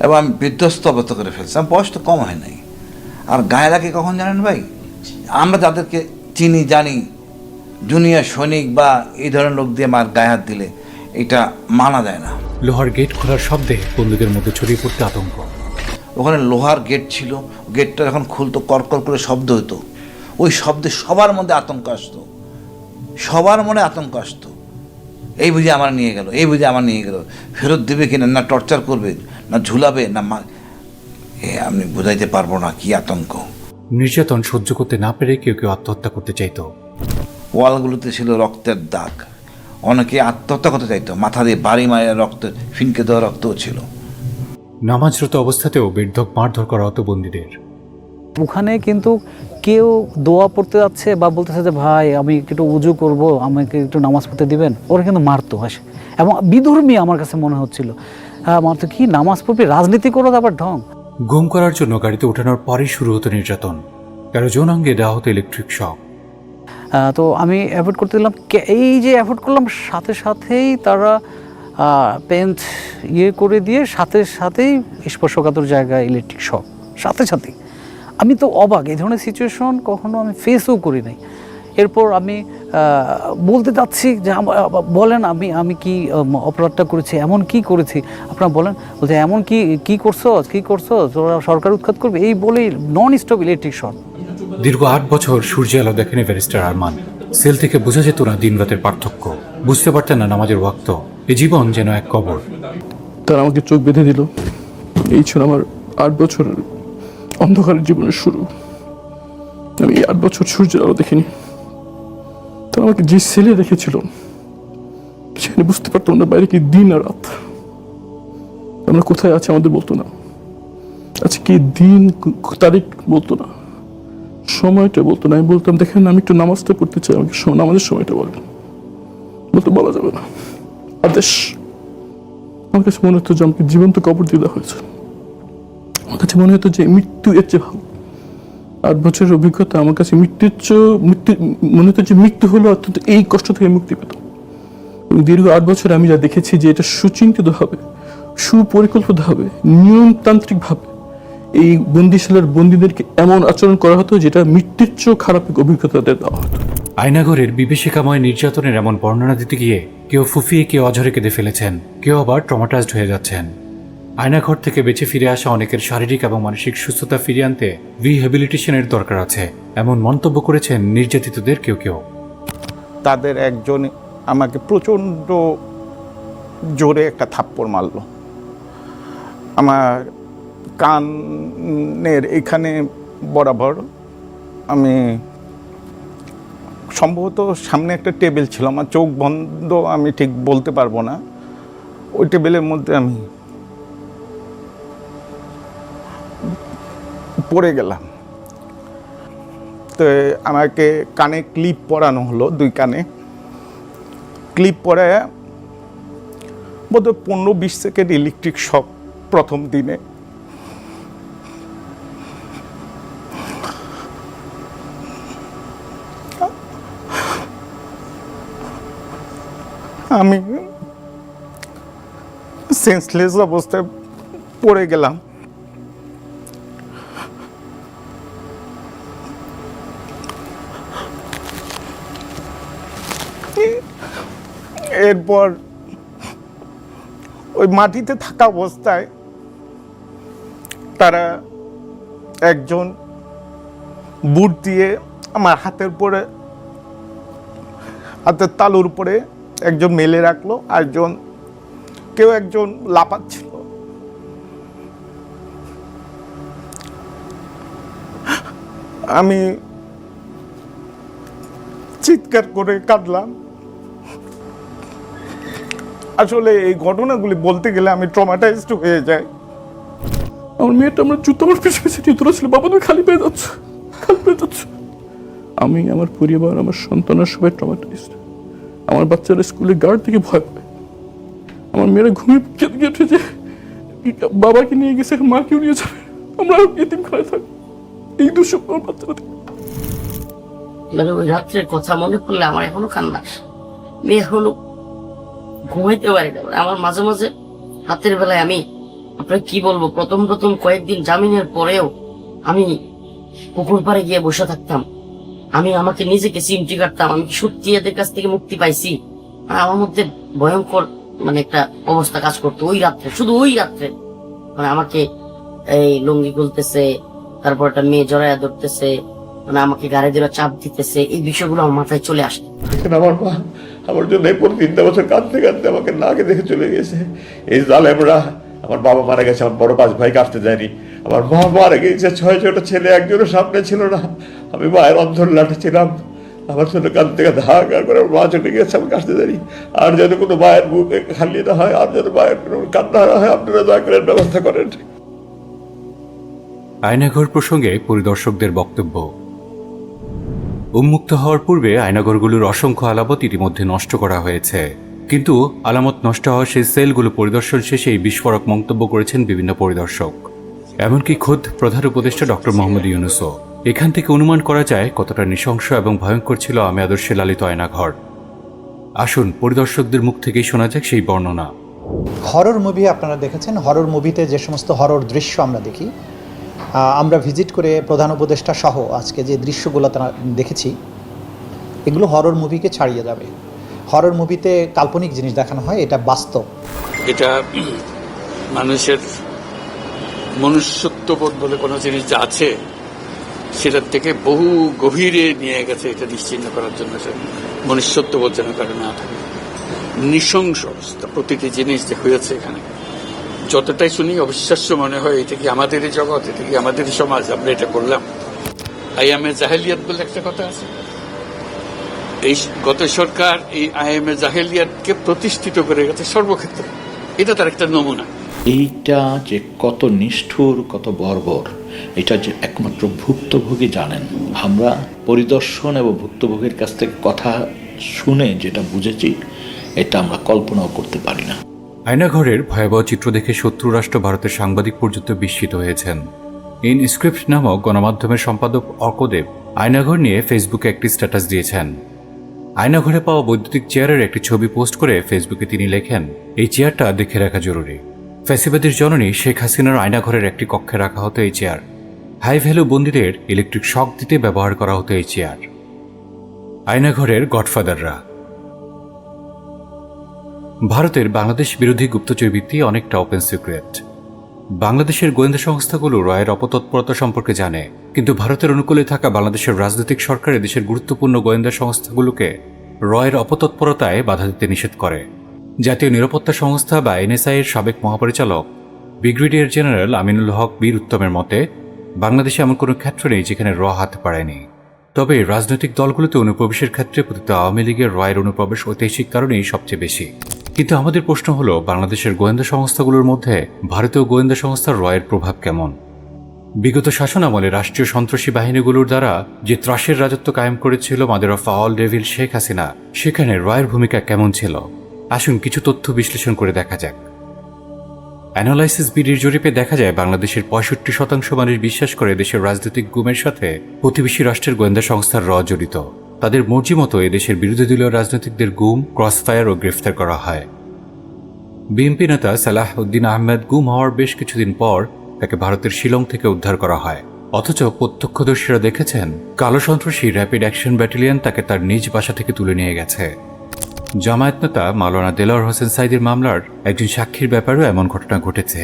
এবং আমি বিধ্বস্ত অবস্থা করে ফেলছি। আমার বয়স তো কম হয় নাই। আর গায়ে লাগে কখন জানেন ভাই, আমরা যাদেরকে চিনি জানি, জুনিয়র সৈনিক বা এই ধরনের লোক দিয়ে আমার গায়ে হাত দিলে এটা মানা যায় না। লোহার গেট খোলার শব্দে বন্দীদের মধ্যে ছড়িয়ে পড়তে আতঙ্ক। ওখানে লোহার গেট ছিল, গেটটা যখন খুলতো করকর করে শব্দ হতো, ওই শব্দে সবার মধ্যে আতঙ্ক আসতো, সবার মনে আতঙ্ক আসতো। এই বুঝে আমার নিয়ে গেল, এই বুঝে আমার নিয়ে গেল, ফেরত দেবে কিনা, না টর্চার করবে, না ঝুলাবে, না আমি বোঝাইতে পারবো না কি আতঙ্ক। নির্যাতন সহ্য করতে না পেরে কেউ কেউ আত্মহত্যা করতে চাইতো। ওয়ালগুলোতে ছিল রক্তের দাগ, অনেকে আত্মহত্যা করতে চাইতো, মাথা দিয়ে বাড়ি মারে রক্ত, ফিনকে দেওয়া রক্তও ছিল। নামাজরত অবস্থাতেও বেধক মারধর করা হতো বন্দীদের। ওখানে কিন্তু কেউ দোয়া পড়তে যাচ্ছে বা বলতেছে যে ভাই আমি একটু উজু করব, আমাকে একটু নামাজ পড়তে দিবেন, ওরা কিন্তু মারতো আসে, এবং বিধর্মী আমার কাছে মনে হচ্ছিল। মারতো কি, নামাজ পড়বি, রাজনীতি করো আবার ঢং। গুম করার জন্য গাড়িতে ওঠানোর পরেই শুরু হতো নির্যাতন। কারো যৌনাঙ্গে দেওয়া হতো ইলেকট্রিক শক। তো আমি অ্যাভয়েড করতে দিলাম, এই যে অ্যাভয়েড করলাম, সাথে সাথেই তারা পেন্ট করে দিয়ে সাথেই স্পর্শকাতর জায়গায় ইলেকট্রিক শক, সাথেই। আমি তো অবাক, এই ধরনের সিচুয়েশন কখনো আমি ফেসও করি নাই। এরপর আমি বলতে চাচ্ছি যে বলেন আমি কি অপরাধটা করেছি, এমন কি করেছি আপনারা বলেন। বলছে এমন কি করছো তোরা সরকার উৎখাত করবে, এই বলেই নন স্টপ ইলেকট্রিক শক। দীর্ঘ 8 বছর সূর্য আলো দেখেনি ব্যারিস্টার আরমান। সেল থেকে বোঝা যেত না দিন রাতের পার্থক্য, বুঝতে পারতেন না নামাজের ওয়াক্ত। এই জীবন যেন এক কবর। তারা আমাকে চোখ বেঁধে দিল। এই ছিল আমার 8 বছরের অন্ধকারের জীবনের শুরু। আমি 8 বছর সূর্যের আলো দেখিনি। তারা আমাকে যে সেলে রেখেছিল সেখানে বুঝতে পারতাম না বাইরে কি দিন আর রাত। আমরা কোথায় আছি আমাদের বলতো না, আচ্ছা কি দিন তারিখ বলতো না, সময়টা বলতো না। আমি বলতাম দেখেন আমি একটু নামাজটা পড়তে চাই, আমাকে নামাজের সময়টা বলেন, বলতো বলা যাবে না, আদেশ। আমার কাছে মনে হতো যে আমাকে জীবন্ত কবর দিয়ে দেওয়া হয়েছে। আমার কাছে মনে হতো যে মৃত্যু এর চেয়ে ভালো। 8 বছরের অভিজ্ঞতা আমার কাছে মৃত্যু মনে হতো যে মৃত্যু হলো অত্যন্ত এই কষ্ট থেকে মুক্তি পেত। দীর্ঘ 8 বছরে আমি যা দেখেছি যে এটা সুচিন্তিত হবে, সুপরিকল্পিত হবে, নিয়মতান্ত্রিক ভাবে এই বন্দিশালার বন্দীদেরকে এমন আচরণ করা হতো যেটা মৃত্যুর চেয়েও খারাপ অভিজ্ঞতা দেওয়া হতো। আয়নাঘরের বিভীষিকাময় নির্যাতনের এমন বর্ণনা দিতে গিয়ে কেউ ফুফিয়ে, কেউ অঝরে কেঁদে ফেলেছেন, কেউ আবার ট্রমাটাইজড হয়ে যাচ্ছেন। আয়নাঘর থেকে বেঁচে ফিরে আসা অনেকের শারীরিক এবং মানসিক সুস্থতা ফিরিয়ে আনতে রিহ্যাবিলিটেশনের দরকার আছে, এমন মন্তব্য করেছেন নির্যাতিতদের কেউ। তাদের একজন আমাকে প্রচণ্ড জোরে একটা থাপ্পড় মারল। আমার কানের এখানে বরাবর। আমি সম্ভবত সামনে একটা টেবিল ছিল, আমার চোখ বন্ধ, আমি ঠিক বলতে পারবো না। ওই টেবিলের মধ্যে আমি পড়ে গেলাম। তো আমাকে কানে ক্লিপ পরানো হলো, 2 কানে ক্লিপ পরায় বোধহয় 15-20 সেকেন্ড ইলেকট্রিক শক প্রথম দিনে। সেন্সলেস অবস্থায় পড়ে গেলাম। এরপর ওই মাটিতে থাকা অবস্থায় তারা একজন বুট দিয়ে আমার হাতের উপরে, হাতের তালুর উপরে একজন মেলে রাখলো, আর কেউ একজন লাফাচ্ছিল। আমি চিৎকার করে কাঁদলাম। আসলে এই ঘটনাগুলি বলতে গেলে আমি ট্রমাটাইজড হয়ে যাই। আমার মেয়েটা আমার জুতো আমার পিছনে পিছনে জুতো ছিল, বাবা তুমি খালি পেয়ে যাচ্ছ, খালি পেয়ে যাচ্ছ। আমি, আমার পরিবার, আমার সন্তানের সবাই ট্রমাটাইজড। আমার বাচ্চারা স্কুলে গার্ড থেকে ভয় পায়। আমার মেয়েরা ঘুমিয়ে কেঁদে উঠে যে বাবাকে নিয়ে গেছে, মাকেও নিয়ে যাবে, আমরা এতিমখানায় থাকবো। এই দুঃস্বপ্ন আমার বাচ্চারা দেখবে। মানে ওই রাত্রের কথা মনে পড়লে আমার এখনো কান্না, আমি এখনো ঘুমাইতে পারি না। আমার মাঝে মাঝে রাতের বেলায় আমি আপনাকে কি বলবো, প্রথম কয়েকদিন জামিনের পরেও আমি পুকুর পাড়ে গিয়ে বসে থাকতাম। আমি আমাকে নিজেকে চিমটি কাটতাম, আমি কি সত্যি এদের কাছ থেকে মুক্তি পাইছি? আমার মধ্যে ভয়ঙ্কর মানে একটা অবস্থা কাজ করতো ওই রাত্রে, শুধু ওই রাত্রে। মানে আমাকে এই লুঙ্গি খুলতেছে, তারপর একটা মেয়ে জড়াইয়া ধরতেছে, মানে আমাকে গাড়ি দিয়ে চাপ দিতেছে, এই বিষয়গুলো আমার মাথায় চলে আসে। আমার মা আমার জন্য এই পুরো 3টা বছর কাঁদতে কাঁদতে আমাকে নাকে দেখে চলে গেছে। এই জালেমরা, আমার বাবা মারা গেছে, আমার বড় 5 ভাই কাটতে যায়নি, আমার মা মারা গেছে, 6টা ছেলে, একজনের সামনে ছিল না। আমি মায়ের অন্ধর লাঠে ছিলাম, আমার জন্য কাঁদতে কাঁদতে হাহাকার করে মা চলে গেছে, আমি কাটতে জানি। আর যেন কোনো মায়ের বুক খালি না হয়, আর যেন মায়ের কান্না না হয়, আপনারা দয়া করে ব্যবস্থা করেন। আয়নাঘর প্রসঙ্গে পরিদর্শকদের বক্তব্য। উন্মুক্ত হওয়ার পূর্বে আয়নাঘরগুলোর অসংখ্য আলামত ইতিমধ্যে নষ্ট করা হয়েছে, কিন্তু আলামত নষ্ট হওয়া সেই সেলগুলো পরিদর্শন শেষেই বিস্ফোরক মন্তব্য করেছেন বিভিন্ন পরিদর্শক, এমনকি খোদ প্রধান উপদেষ্টা ডক্টর মোহাম্মদ ইউনূসও। এখান থেকে অনুমান করা যায় কতটা নৃশংস এবং ভয়ঙ্কর ছিল আমি আদর্শে লালিত আয়নাঘর। আসুন পরিদর্শকদের মুখ থেকেই শোনা যাক সেই বর্ণনা। হরর মুভি আপনারা দেখেছেন, হরর মুভিতে যে সমস্ত হরর দৃশ্য আমরা দেখি, আমরা ভিজিট করে প্রধান উপদেষ্টা সহ আজকে যে দৃশ্যগুলো তারা দেখেছি, এগুলো হরর মুভিকে ছাড়িয়ে যাবে। হরর মুভিতে কাল্পনিক জিনিস দেখানো হয়, এটা বাস্তব। এটা মানুষের মনুষ্যত্ববোধ বলে কোনো জিনিস যা আছে সেটার থেকে বহু গভীরে নিয়ে গেছে, এটা নিশ্চিহ্ন করার জন্য। মনুষ্যত্ববোধ যেন কারো না থাকে, নৃশংস অবস্থা। প্রতিটি জিনিস যে হয়েছে এখানে যতটাই শুনি অবিশ্বাস্য মনে হয়। এটা কি আমাদেরই জগৎ, এটা কি আমাদেরই সমাজ, আমরা এটা করলাম? আইএমএ জাহেলিয়াত বলে একটা কথা আছে, এই গত সরকার এই আইএমএ জাহেলিয়াতকে প্রতিষ্ঠিত করে গেছে সর্বক্ষেত্রে। এটা তার একটা নমুনা। এইটা যে কত নিষ্ঠুর, কত বর্বর, এটা যে একমাত্র ভুক্তভোগী জানেন। আমরা পরিদর্শন এবং ভুক্তভোগীর কাছ থেকে কথা শুনে যেটা বুঝেছি, এটা আমরা কল্পনাও করতে পারি না। আয়নাঘরের ভয়াবহ চিত্র দেখে শত্রু রাষ্ট্র ভারতের সাংবাদিক পর্যন্ত বিস্মিত হয়েছেন। ইনস্ক্রিপ্ট নামক গণমাধ্যমের সম্পাদক অর্কদেব আয়নাঘর নিয়ে ফেসবুকে একটি স্ট্যাটাস দিয়েছেন। আয়নাঘরে পাওয়া বৈদ্যুতিক চেয়ারের একটি ছবি পোস্ট করে ফেসবুকে তিনি লেখেন, এই চেয়ারটা দেখে রাখা জরুরি। ফ্যাসিবাদের জননী শেখ হাসিনার আয়নাঘরের একটি কক্ষে রাখা হতো এই চেয়ার। হাই ভ্যালু বন্দীদের ইলেকট্রিক শক দিতে ব্যবহার করা হতো এই চেয়ার। আয়নাঘরের গডফাদাররা। ভারতের বাংলাদেশ বিরোধী গুপ্তচর বৃত্তি অনেকটা ওপেন সিক্রেট। বাংলাদেশের গোয়েন্দা সংস্থাগুলো রয়ের অপতৎপরতা সম্পর্কে জানে, কিন্তু ভারতের অনুকূলে থাকা বাংলাদেশের রাজনৈতিক সরকার দেশের গুরুত্বপূর্ণ গোয়েন্দা সংস্থাগুলোকে রয়ের অপতৎপরতায় বাধা দিতে নিষেধ করে। জাতীয় নিরাপত্তা সংস্থা বা এনএসআই এর সাবেক মহাপরিচালক ব্রিগেডিয়ার জেনারেল আমিনুল হক বীর উত্তমের মতে, বাংলাদেশে এমন কোনো ক্ষেত্র নেই যেখানে হাত পারেনি। তবে রাজনৈতিক দলগুলোতে অনুপ্রবেশের ক্ষেত্রে পতিত আওয়ামী লীগের রয়ের অনুপ্রবেশ ঐতিহাসিক কারণেই সবচেয়ে বেশি। কিন্তু আমাদের প্রশ্ন হলো, বাংলাদেশের গোয়েন্দা সংস্থাগুলোর মধ্যে ভারতীয় গোয়েন্দা সংস্থার রয়ের প্রভাব কেমন? বিগত শাসনামলে রাষ্ট্রীয় সন্ত্রাসী বাহিনীগুলোর দ্বারা যে ত্রাসের রাজত্ব কায়েম করেছিল mother of all devil Sheikh Hasina, সেখানে রয়ের ভূমিকা কেমন ছিল? আসুন কিছু তথ্য বিশ্লেষণ করে দেখা যাক। অ্যানালাইসিস বিডির জরিপে দেখা যায়, বাংলাদেশের 65% মানুষ বিশ্বাস করে দেশের রাজনৈতিক গুমের সাথে প্রতিবেশী রাষ্ট্রের গোয়েন্দা সংস্থার জড়িত। তাদের মর্জি মতো এদেশের বিরোধী দলীয় রাজনীতিকদের গুম, ক্রসফায়ার ও গ্রেফতার করা হয়। বিএনপি নেতা সালাহ উদ্দিন আহমেদ গুম হওয়ার বেশ কিছুদিন পর তাকে ভারতের শিলং থেকে উদ্ধার করা হয়। অথচ প্রত্যক্ষদর্শীরা দেখেছেন কালো সন্ত্রাসী র্যাপিড অ্যাকশন ব্যাটালিয়ন তাকে তার নিজ বাসা থেকে তুলে নিয়ে গেছে। জামায়াত নেতা মাওলানা দেলোয়ার হোসেন সাইদির মামলার একজন সাক্ষীর ব্যাপারেও এমন ঘটনা ঘটেছে।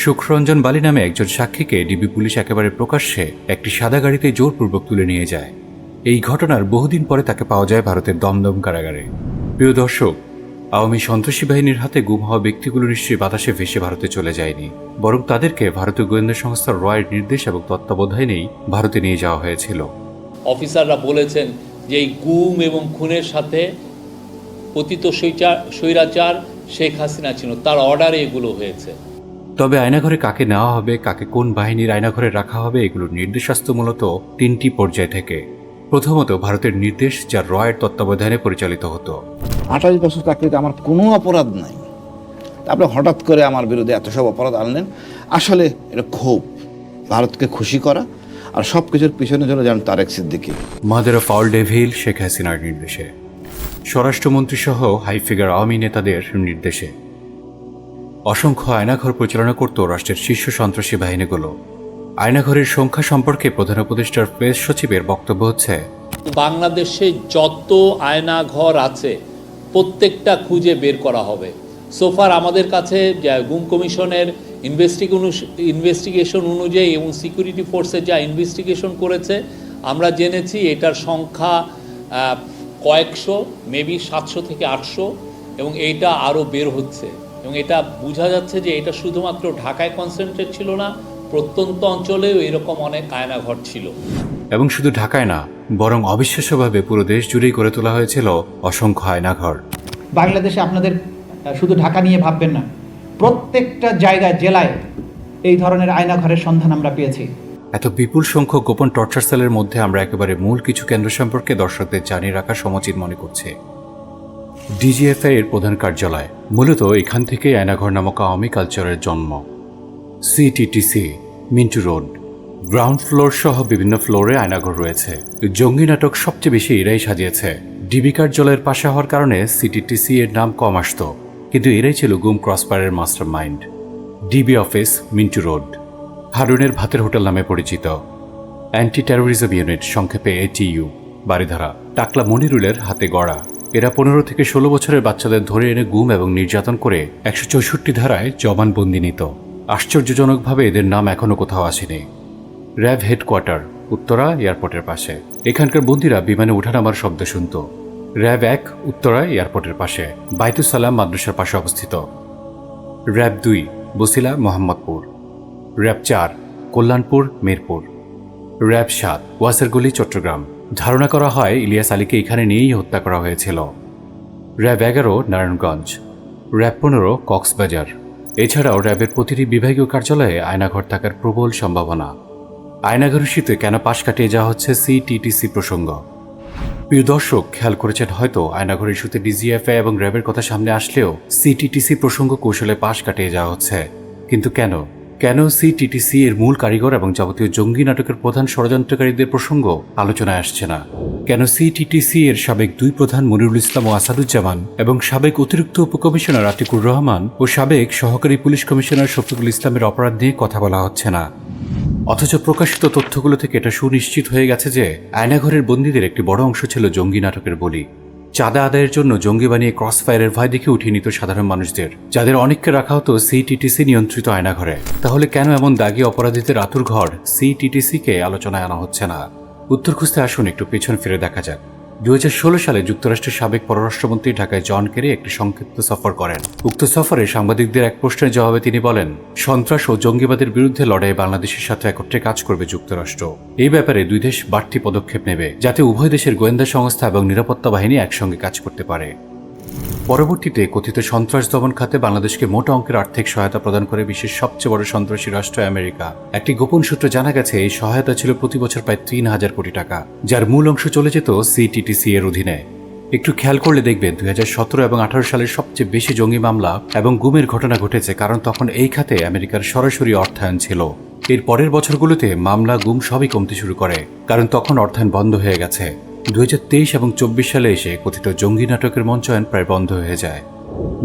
সুখরঞ্জন বালি নামে একজন সাক্ষীকে ডিবি পুলিশ একেবারে প্রকাশ্যে একটি সাদা গাড়িতে জোরপূর্বক তুলে নিয়ে যায়। এই ঘটনার বহুদিন পরে তাকে পাওয়া যায় ভারতের দমদম কারাগারে। প্রিয় দর্শক, আওয়ামী সন্ত্রাসী বাহিনীর হাতে গুম হওয়া ব্যক্তিগুলো নিশ্চয়ই বাতাসে ভেসে ভারতে চলে যায়নি, বরং তাদেরকে ভারতীয় গোয়েন্দা সংস্থা রয়ের নির্দেশ এবং তত্ত্বাবধানেই ভারতে নিয়ে যাওয়া হয়েছিল। অফিসাররা বলেছেন যে এই গুম এবং খুনের সাথে পতিত স্বৈরাচার শেখ হাসিনা ছিল, তার অর্ডারে এগুলো হয়েছে। তবে আয়নাঘরে কাকে নেওয়া হবে, কাকে কোন বাহিনীর আয়নাঘরে রাখা হবে, এগুলোর নির্দেশ আসত মূলত 3টি পর্যায় থেকে। প্রথমত ভারতের নির্দেশ, যা রয়ের তত্ত্বাবধানে পরিচালিত হতো। 28 বছর চাকরিতে আমার কোনো অপরাধ নাই, আপনি হঠাৎ করে আমার বিরুদ্ধে এত সব অপরাধ আনলেন। আসলে এটা ক্ষোভ, ভারতকে খুশি করা, আর সব কিছুর পিছনে চলে যান Tarek Siddiqui. Mother of all devil Sheikh হাসিনার নির্দেশে, স্বরাষ্ট্রমন্ত্রী সহ হাই ফিগার আওয়ামী নেতাদের নির্দেশে অসংখ্য আয়নাঘর পরিচালনা করত রাষ্ট্রের শীর্ষ সন্ত্রাসী বাহিনীগুলো। আয়নাঘরের সংখ্যা সম্পর্কে প্রধান উপদেষ্টার প্রেস সচিবের বক্তব্য হচ্ছে, বাংলাদেশে যত আয়নাঘর আছে প্রত্যেকটা খুঁজে বের করা হবে। সোফার আমাদের কাছে গুম কমিশনের ইনভেস্টিগেশন অনুযায়ী এবং সিকিউরিটি ফোর্সে যা ইনভেস্টিগেশন করেছে, আমরা জেনেছি এটার সংখ্যা কয়েকশো, মেবি 700 থেকে 800, এবং এইটা আরও বের হচ্ছে। এবং এটা বোঝা যাচ্ছে যে এটা শুধুমাত্র ঢাকায় কনসেন্ট্রেট ছিল না, প্রত্যন্ত অঞ্চলেও এরকম অনেক আয়নাঘর ছিল। এবং শুধু ঢাকায় না, বরং অবিশ্বাস্যভাবে পুরো দেশ জুড়েই গড়ে তোলা হয়েছিল অসংখ্য আয়নাঘর। বাংলাদেশে আপনাদের শুধু ঢাকা নিয়ে ভাববেন না, প্রত্যেকটা জায়গায়, জেলায় এই ধরনের আয়নাঘরের সন্ধান আমরা পেয়েছি। এত বিপুল সংখ্যক গোপন টর্চার সেলের মধ্যে আমরা একেবারে মূল কিছু কেন্দ্র সম্পর্কে দর্শকদের জানিয়ে রাখা সমুচিত মনে করছে। ডিজিএফআই এর প্রধান কার্যালয়, মূলত এখান থেকে আয়নাঘর নামক আওয়ামী কালচারের জন্ম। CTTC, Mintu road, ground floor সহ বিভিন্ন ফ্লোরে আয়নাঘর রয়েছে। জঙ্গি নাটক সবচেয়ে বেশি এরাই সাজিয়েছে। ডিবি কার্যালয়ের পাশে হওয়ার কারণে সিটিটিসি এর নাম কম আসত, কিন্তু এরাই ছিল গুম ক্রসফায়ারের mastermind. DB office, Mintu road, হারুনের ভাতের হোটেল নামে পরিচিত। অ্যান্টি টেরোরিজম ইউনিট, সংক্ষেপে ATU, বারিধারা, টাকলা মনিরুলের হাতে গড়া। এরা 15 থেকে 16 বছরের বাচ্চাদের ধরে এনে গুম এবং নির্যাতন করে 164 ধারায় জবানবন্দি নিত। আশ্চর্যজনকভাবে এদের নাম এখনও কোথাও আসেনি। র্যাব হেডকোয়ার্টার, উত্তরা এয়ারপোর্টের পাশে। এখানকার বন্দীরা বিমানে ওঠানামার শব্দ শুনত। র্যাব 1, উত্তরা এয়ারপোর্টের পাশে, বাইতুস সালাম মাদ্রাসার পাশে অবস্থিত। RAB 2, Basila, Mohammadpur. RAB 4, Kalyanpur, Mirpur. RAB 7, ওয়াসারগলি, চট্টগ্রাম। ধারণা করা হয় ইলিয়াস আলীকে এখানে নিয়েই হত্যা করা হয়েছিল। র্যাব 11, নারায়ণগঞ্জ। র্যাব 15, কক্সবাজার। এছাড়াও র্যাবের প্রতিটি বিভাগীয় কার্যালয়ে আয়নাঘর থাকার প্রবল সম্ভাবনা। আয়নাঘর ইস্যুতে কেন পাশ কাটিয়ে যাওয়া হচ্ছে সিটিটিসি প্রসঙ্গ। প্রিয় দর্শক, খেয়াল করেছেন হয়তো আয়নাঘর ইস্যুতে ডিজিএফআই এবং র্যাবের কথা সামনে আসলেও সিটিটিসি প্রসঙ্গ কৌশলে পাশ কাটিয়ে যাওয়া হচ্ছে। কিন্তু কেন সিটিটিসি এর মূল কারিগর এবং যাবতীয় জঙ্গি নাটকের প্রধান ষড়যন্ত্রকারীদের প্রসঙ্গ আলোচনায় আসছে না? কেন সিটিটিসি এর সাবেক 2 প্রধান মনিরুল ইসলাম ও আসাদুজ্জামান এবং সাবেক অতিরিক্ত উপকমিশনার আতিকুর রহমান ও সাবেক সহকারী পুলিশ কমিশনার শফিকুল ইসলামের অপরাধ নিয়ে কথা বলা হচ্ছে না? অথচ প্রকাশিত তথ্যগুলো থেকে এটা সুনিশ্চিত হয়ে গেছে যে আয়নাঘরের বন্দীদের একটি বড় অংশ ছিল জঙ্গি নাটকের বলি। চাঁদা আদায়ের জন্য জঙ্গি বানিয়ে ক্রসফায়ারের ভয় দেখে উঠিয়ে নিত সাধারণ মানুষদের, যাদের অনেককে রাখা হতো সিটিটিসি নিয়ন্ত্রিত আয়নাঘরে। তাহলে কেন এমন দাগী অপরাধীদের আতুর ঘর সিটিটিসিকে আলোচনায় আনা হচ্ছে না? উত্তর খুঁজতে আসুন একটু পেছন ফিরে দেখা যাক। 2016 সালে যুক্তরাষ্ট্রের সাবেক পররাষ্ট্রমন্ত্রী ঢাকায় জন কেরি একটি সংক্ষিপ্ত সফর করেন। উক্ত সফরে সাংবাদিকদের এক প্রশ্নের জবাবে তিনি বলেন, সন্ত্রাস ও জঙ্গিবাদের বিরুদ্ধে লড়াই বাংলাদেশের সাথে একত্রে কাজ করবে যুক্তরাষ্ট্র। এই ব্যাপারে 2 দেশ বাড়তি পদক্ষেপ নেবে, যাতে উভয় দেশের গোয়েন্দা সংস্থা এবং নিরাপত্তা বাহিনী একসঙ্গে কাজ করতে পারে। পরবর্তীতে কথিত সন্ত্রাস দমন খাতে বাংলাদেশকে মোটা অঙ্কের আর্থিক সহায়তা প্রদান করে বিশ্বের সবচেয়ে বড় সন্ত্রাসী রাষ্ট্র আমেরিকা। একটি গোপন সূত্রে জানা গেছে এই সহায়তা ছিল প্রতি বছর প্রায় 3000 কোটি টাকা, যার মূল অংশ চলে যেত সিটিটিসি এর অধীনে। একটু খেয়াল করলে দেখবেন 2017 এবং 18 সালের সবচেয়ে বেশি জঙ্গি মামলা এবং গুমের ঘটনা ঘটেছে, কারণ তখন এই খাতে আমেরিকার সরাসরি অর্থায়ন ছিল। এর পরের বছরগুলোতে মামলা, গুম সবই কমতে শুরু করে, কারণ তখন অর্থায়ন বন্ধ হয়ে গেছে। 2023 এবং 24 সালে এসে কথিত জঙ্গি নাটকের মঞ্চায়ন প্রায় বন্ধ হয়ে যায়।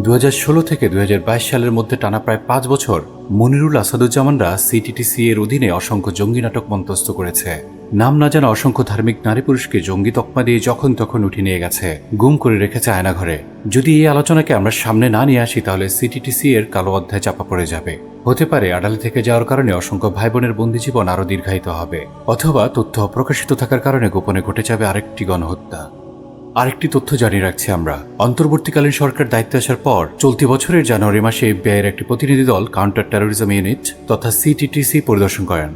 2016 থেকে 2022 সালের মধ্যে টানা প্রায় 5 বছর মনিরুল আসাদুজ্জামানরা সিটিটিসি এর অধীনে অসংখ্য জঙ্গি নাটক মঞ্চস্থ করেছে। নাম না জানা অসংখ্য ধার্মিক নারী পুরুষকে জঙ্গি তকমা দিয়ে যখন তখন উঠিয়ে নিয়ে গেছে, গুম করে রেখেছে আয়নাঘরে। যদি এই আলোচনাকে আমরা সামনে না নিয়ে আসি তাহলে সিটিটিসি এর কালো অধ্যায় চাপা পড়ে যাবে। হতে পারে আড়ালে থেকে যাওয়ার কারণে অসংখ্য ভাই বোনের বন্দী জীবন আরো দীর্ঘায়িত হবে, অথবা তথ্য অপ্রকাশিত থাকার কারণে গোপনে ঘটে যাবে আরেকটি গণহত্যা। আরেকটি তথ্য জানিয়ে রাখছি আমরা, অন্তর্বর্তীকালীন সরকার দায়িত্বে আসার পর চলতি বছরের জানুয়ারি মাসে FBI এর একটি প্রতিনিধি দল কাউন্টার টেরোরিজম ইউনিট তথা সিটিটিসি পরিদর্শন করেন।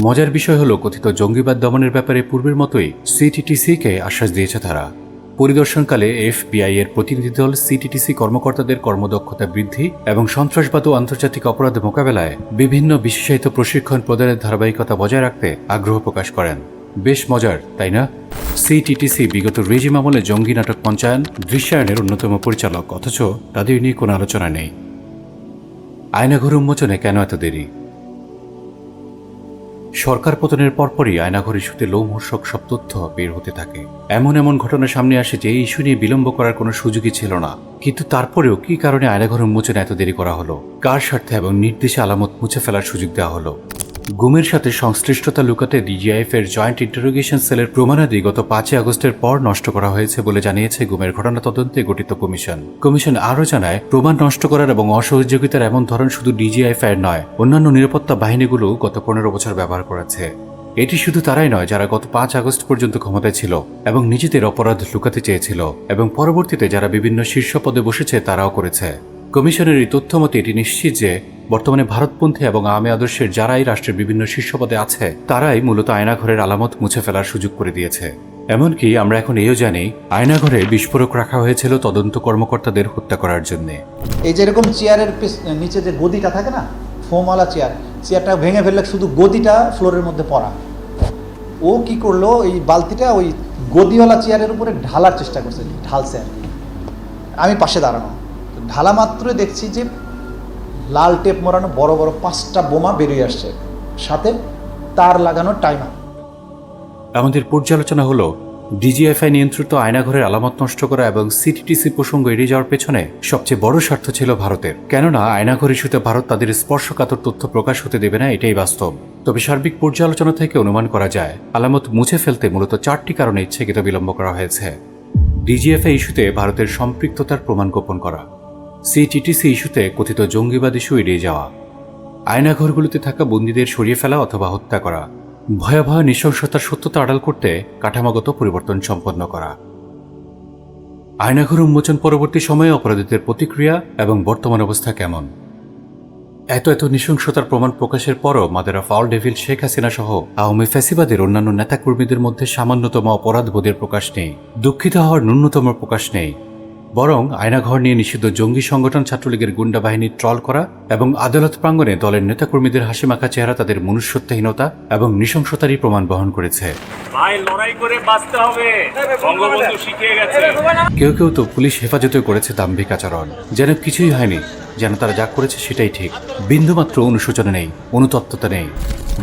মজার বিষয় হলো কথিত জঙ্গিবাদ দমনের ব্যাপারে পূর্বের মতোই সিটিটিসি-কে আশ্বাস দিয়েছে তারা। পরিদর্শনকালে FBI এর প্রতিনিধি দল সিটিটিসি কর্মকর্তাদের কর্মদক্ষতা বৃদ্ধি এবং সন্ত্রাসবাদ ও আন্তর্জাতিক অপরাধ মোকাবেলায় বিভিন্ন বিশেষায়িত প্রশিক্ষণ প্রদানের ধারাবাহিকতা বজায় রাখতে আগ্রহ প্রকাশ করেন। বেশ মজার, তাই না? সিটিটিসি বিগত রেজিম আমলে জঙ্গি নাটক মঞ্চায়ন, দৃশ্যায়নের অন্যতম পরিচালক, অথচ তাদের নিয়ে কোনো আলোচনা নেই। আয়নাঘর উন্মোচনে কেন এত দেরি? সরকার পতনের পরপরই আয়নাঘর ইস্যুতে লোমহর্ষক সব তথ্য বের হতে থাকে। এমন এমন ঘটনা সামনে আসে যে এই ইস্যু নিয়ে বিলম্ব করার কোনো সুযোগই ছিল না। কিন্তু তারপরেও কি কারণে আয়নাঘর উন্মোচনে এত দেরি করা হলো? কার স্বার্থে এবং নির্দেশে আলামত মুছে ফেলার সুযোগ দেওয়া হলো? গুমের সাথে সংশ্লিষ্টতা লুকাতে DGIF এর জয়েন্ট ইন্টারোগেশন সেলের প্রমাণাদি গত 5 আগস্টের পর নষ্ট করা হয়েছে বলে জানিয়েছে গুমের ঘটনা তদন্তে গঠিত কমিশন। কমিশন আরও জানায়, প্রমাণ নষ্ট করার এবং অসহযোগিতার এমন ধরন শুধু DGIF এর নয়, অন্যান্য নিরাপত্তা বাহিনীগুলো গত 15 বছর ব্যবহার করেছে। এটি শুধু তারাই নয় যারা গত 5 আগস্ট পর্যন্ত ক্ষমতায় ছিল এবং নিজেদের অপরাধ লুকাতে চেয়েছিল, এবং পরবর্তীতে যারা বিভিন্ন শীর্ষ পদে বসেছে তারাও করেছে। কমিশনের এই তথ্য মতে এটি নিশ্চিত যে বর্তমানে ভারতপন্থী এবং আওয়ামী আদর্শের যারাই রাষ্ট্রের বিভিন্ন শীর্ষ পদে আছে তারাই মূলত আয়নাঘরের আলামত মুছে ফেলার সুযোগ করে দিয়েছে। এমনকি আমরা এখন এও জানি আয়নাঘরে বিস্ফোরক রাখা হয়েছিল তদন্ত কর্মকর্তাদের হত্যা করার জন্য। এই যেরকম চেয়ারের নিচে যে গদিটা থাকে না, ফোমওয়ালা চেয়ারটা ভেঙে ফেললে শুধু গদিটা ফ্লোরের মধ্যে পড়া। ও কি করলো, এই বালতিটা ওই গদিওয়ালা চেয়ারের উপরে ঢালার চেষ্টা করছে, ঢালছে আর কি। আমি পাশে দাঁড়ানো, ঢালা মাত্রই দেখছি যে লাল টেপ মোড়ানো বড় বড় 5টা বোমা বেরিয়ে আসছে, সাথে তার লাগানো টাইমার। আমাদের পর্যালোচনা হলো DGFI নিয়ন্ত্রিত আয়নাঘরের আলামত নষ্ট করা এবং সিটিটিসি প্রসঙ্গ এড়িয়ে যাওয়ার পেছনে সবচেয়ে বড় স্বার্থ ছিল ভারতের। কেননা আয়নাঘর ইস্যুতে ভারত তাদের স্পর্শকাতর তথ্য প্রকাশ হতে দেবে না, এটাই বাস্তব। তবে সার্বিক পর্যালোচনা থেকে অনুমান করা যায় আলামত মুছে ফেলতে মূলত 4টি কারণে ইচ্ছাকৃত বিলম্ব করা হয়েছে। DGFI ইস্যুতে ভারতের সম্পৃক্ততার প্রমাণ গোপন করা, সিটিটিসি ইস্যুতে কথিত জঙ্গিবাদ ইস্যু এড়িয়ে যাওয়া, আয়নাঘরগুলোতে থাকা বন্দীদের সরিয়ে ফেলা অথবা হত্যা করা, ভয়াবহ নৃশংসতার সত্যতা আড়াল করতে কাঠামোগত পরিবর্তন সম্পন্ন করা। আয়নাঘর উন্মোচন পরবর্তী সময়ে অপরাধীদের প্রতিক্রিয়া এবং বর্তমান অবস্থা কেমন? এত নৃশংসতার প্রমাণ প্রকাশের পরও mother of all devil Sheikh Hasina সহ আওয়ামী ফ্যাসিবাদের অন্যান্য নেতাকর্মীদের মধ্যে সামান্যতম অপরাধবোধের প্রকাশ নেই, দুঃখিত হওয়ার ন্যূনতম প্রকাশ নেই। বরং আয়নাঘর নিয়ে নিষিদ্ধ জঙ্গি সংগঠন ছাত্রলীগের গুন্ডা বাহিনীর ট্রল করা এবং আদালত প্রাঙ্গণে দলের নেতাকর্মীদের হাসিমাখা চেহারা তাদের মনুষ্যত্বহীনতা এবং নৃশংসতারই প্রমাণ বহন করেছে। কেউ কেউ তো পুলিশ হেফাজতে করেছে দাম্ভিক আচরণ, যেন কিছুই হয়নি, যেন তারা যা করেছে সেটাই ঠিক। বিন্দুমাত্র অনুশোচনা নেই, অনুতপ্ততা নেই,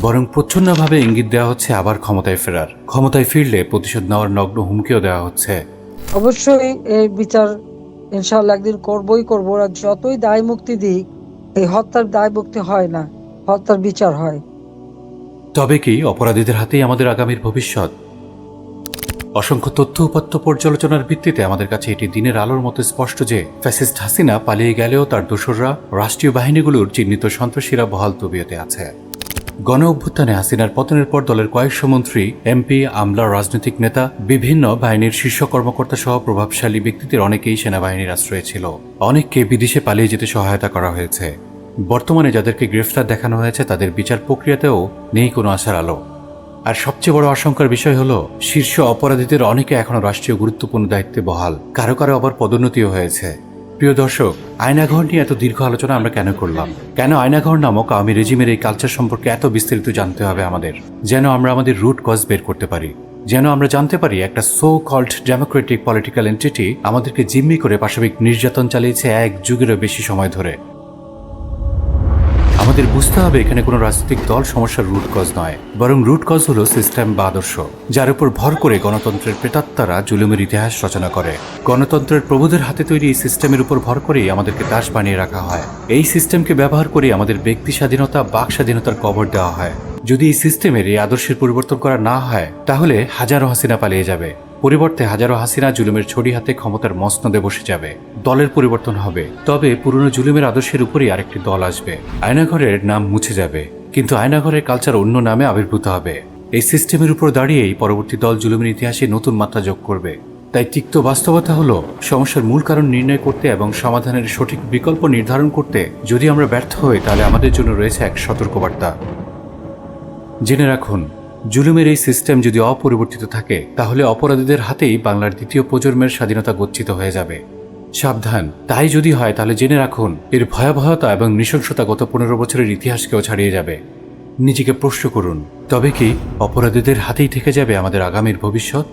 বরং প্রচ্ছন্নভাবে ইঙ্গিত দেওয়া হচ্ছে আবার ক্ষমতায় ফেরার। ক্ষমতায় ফিরলে প্রতিশোধ নেওয়ার নগ্ন হুমকিও দেওয়া হচ্ছে। অবশ্যই এই বিচার ইনশাআল্লাহ একদিন করবই করবো। আর যতই দায় মুক্তি দিক, এই হত্যার দায় মুক্তি হয় না, হত্যার বিচার হয়। তবে কি অপরাধীদের হাতেই আমাদের আগামীর ভবিষ্যৎ? অসংখ্য তথ্য উপাত্ত পর্যালোচনার ভিত্তিতে আমাদের কাছে এটি দিনের আলোর মতো স্পষ্ট যে ফ্যাসিস্ট হাসিনা পালিয়ে গেলেও তার দোসররা, রাষ্ট্রীয় বাহিনীগুলোর চিহ্নিত সন্ত্রাসীরা বহাল তবিয়তে আছে। গণ অভ্যুত্থানে হাসিনার পতনের পর দলের কয়েকশো মন্ত্রী, এমপি, আমলা, রাজনৈতিক নেতা, বিভিন্ন বাহিনীর শীর্ষ কর্মকর্তা সহ প্রভাবশালী ব্যক্তিদের অনেকেই সেনাবাহিনীর আশ্রয়ে ছিল। অনেককে বিদেশে পালিয়ে যেতে সহায়তা করা হয়েছে। বর্তমানে যাদেরকে গ্রেফতার দেখানো হয়েছে তাদের বিচার প্রক্রিয়াতেও নেই কোনো আশার আলো। আর সবচেয়ে বড় আশঙ্কার বিষয় হলো শীর্ষ অপরাধীদের অনেকে এখনো রাষ্ট্রীয় গুরুত্বপূর্ণ দায়িত্বে বহাল, কারো কারো আবার পদোন্নতিও হয়েছে। প্রিয় দর্শক, আয়নাঘর নিয়ে এত দীর্ঘ আলোচনা আমরা কেন করলাম? কেন আয়নাঘর নামক আওয়ামী রেজিমের এই কালচার সম্পর্কে এত বিস্তারিত জানতে হবে আমাদের? যেন আমরা আমাদের রুট কজ বের করতে পারি, যেন আমরা জানতে পারি একটা so called democratic political entity আমাদেরকে জিম্মি করে পাশবিক নির্যাতন চালিয়েছে 1 যুগেরও বেশি সময় ধরে। আমাদের আমাদের বুঝতে হবে এখানে কোনো রাজনৈতিক দল সমস্যার রুট কজ নয়, বরং রুট কজ হলো সিস্টেম বা আদর্শ, যার উপর ভর করে গণতন্ত্রের প্রেতাত্মারা জুলুমের ইতিহাস রচনা করে। গণতন্ত্রের প্রভুদের হাতে তৈরি এই সিস্টেমের উপর ভর করেই আমাদেরকে দাস বানিয়ে রাখা হয়। এই সিস্টেমকে ব্যবহার করে আমাদের ব্যক্তি স্বাধীনতা, বাক স্বাধীনতার কবর দেওয়া হয়। যদি এই সিস্টেমের এই আদর্শের পরিবর্তন করা না হয়, তাহলে হাজারো হাসিনা পালিয়ে যাবে। পরিবর্তে হাজারো হাসিনা জুলুমের ছড়ি হাতে ক্ষমতার মসনদে বসে যাবে। দলের পরিবর্তন হবে, তবে পুরনো জুলুমের আদর্শের উপরই আরেকটি দল আসবে। আয়নাঘরের নাম মুছে যাবে, কিন্তু আয়নাঘরের কালচার অন্য নামে আবির্ভূত হবে। এই সিস্টেমের উপর দাঁড়িয়েই পরবর্তী দল জুলুমের ইতিহাসে নতুন মাত্রা যোগ করবে। তাই তিক্ত বাস্তবতা হলো, সমস্যার মূল কারণ নির্ণয় করতে এবং সমাধানের সঠিক বিকল্প নির্ধারণ করতে যদি আমরা ব্যর্থ হই, তাহলে আমাদের জন্য রয়েছে এক সতর্কবার্তা। জেনে রাখুন, জুলুমের এই সিস্টেম যদি অপরিবর্তিত থাকে, তাহলে অপরাধীদের হাতেই বাংলার দ্বিতীয় প্রজন্মের স্বাধীনতা গচ্ছিত হয়ে যাবে। সাবধান, তাই যদি হয় তাহলে জেনে রাখুন, এর ভয়াবহতা এবং নৃশংসতা গত 15 বছরের ইতিহাসকেও ছাড়িয়ে যাবে। নিজেকে প্রশ্ন করুন, তবে কি অপরাধীদের হাতেই থেকে যাবে আমাদের আগামীর ভবিষ্যৎ?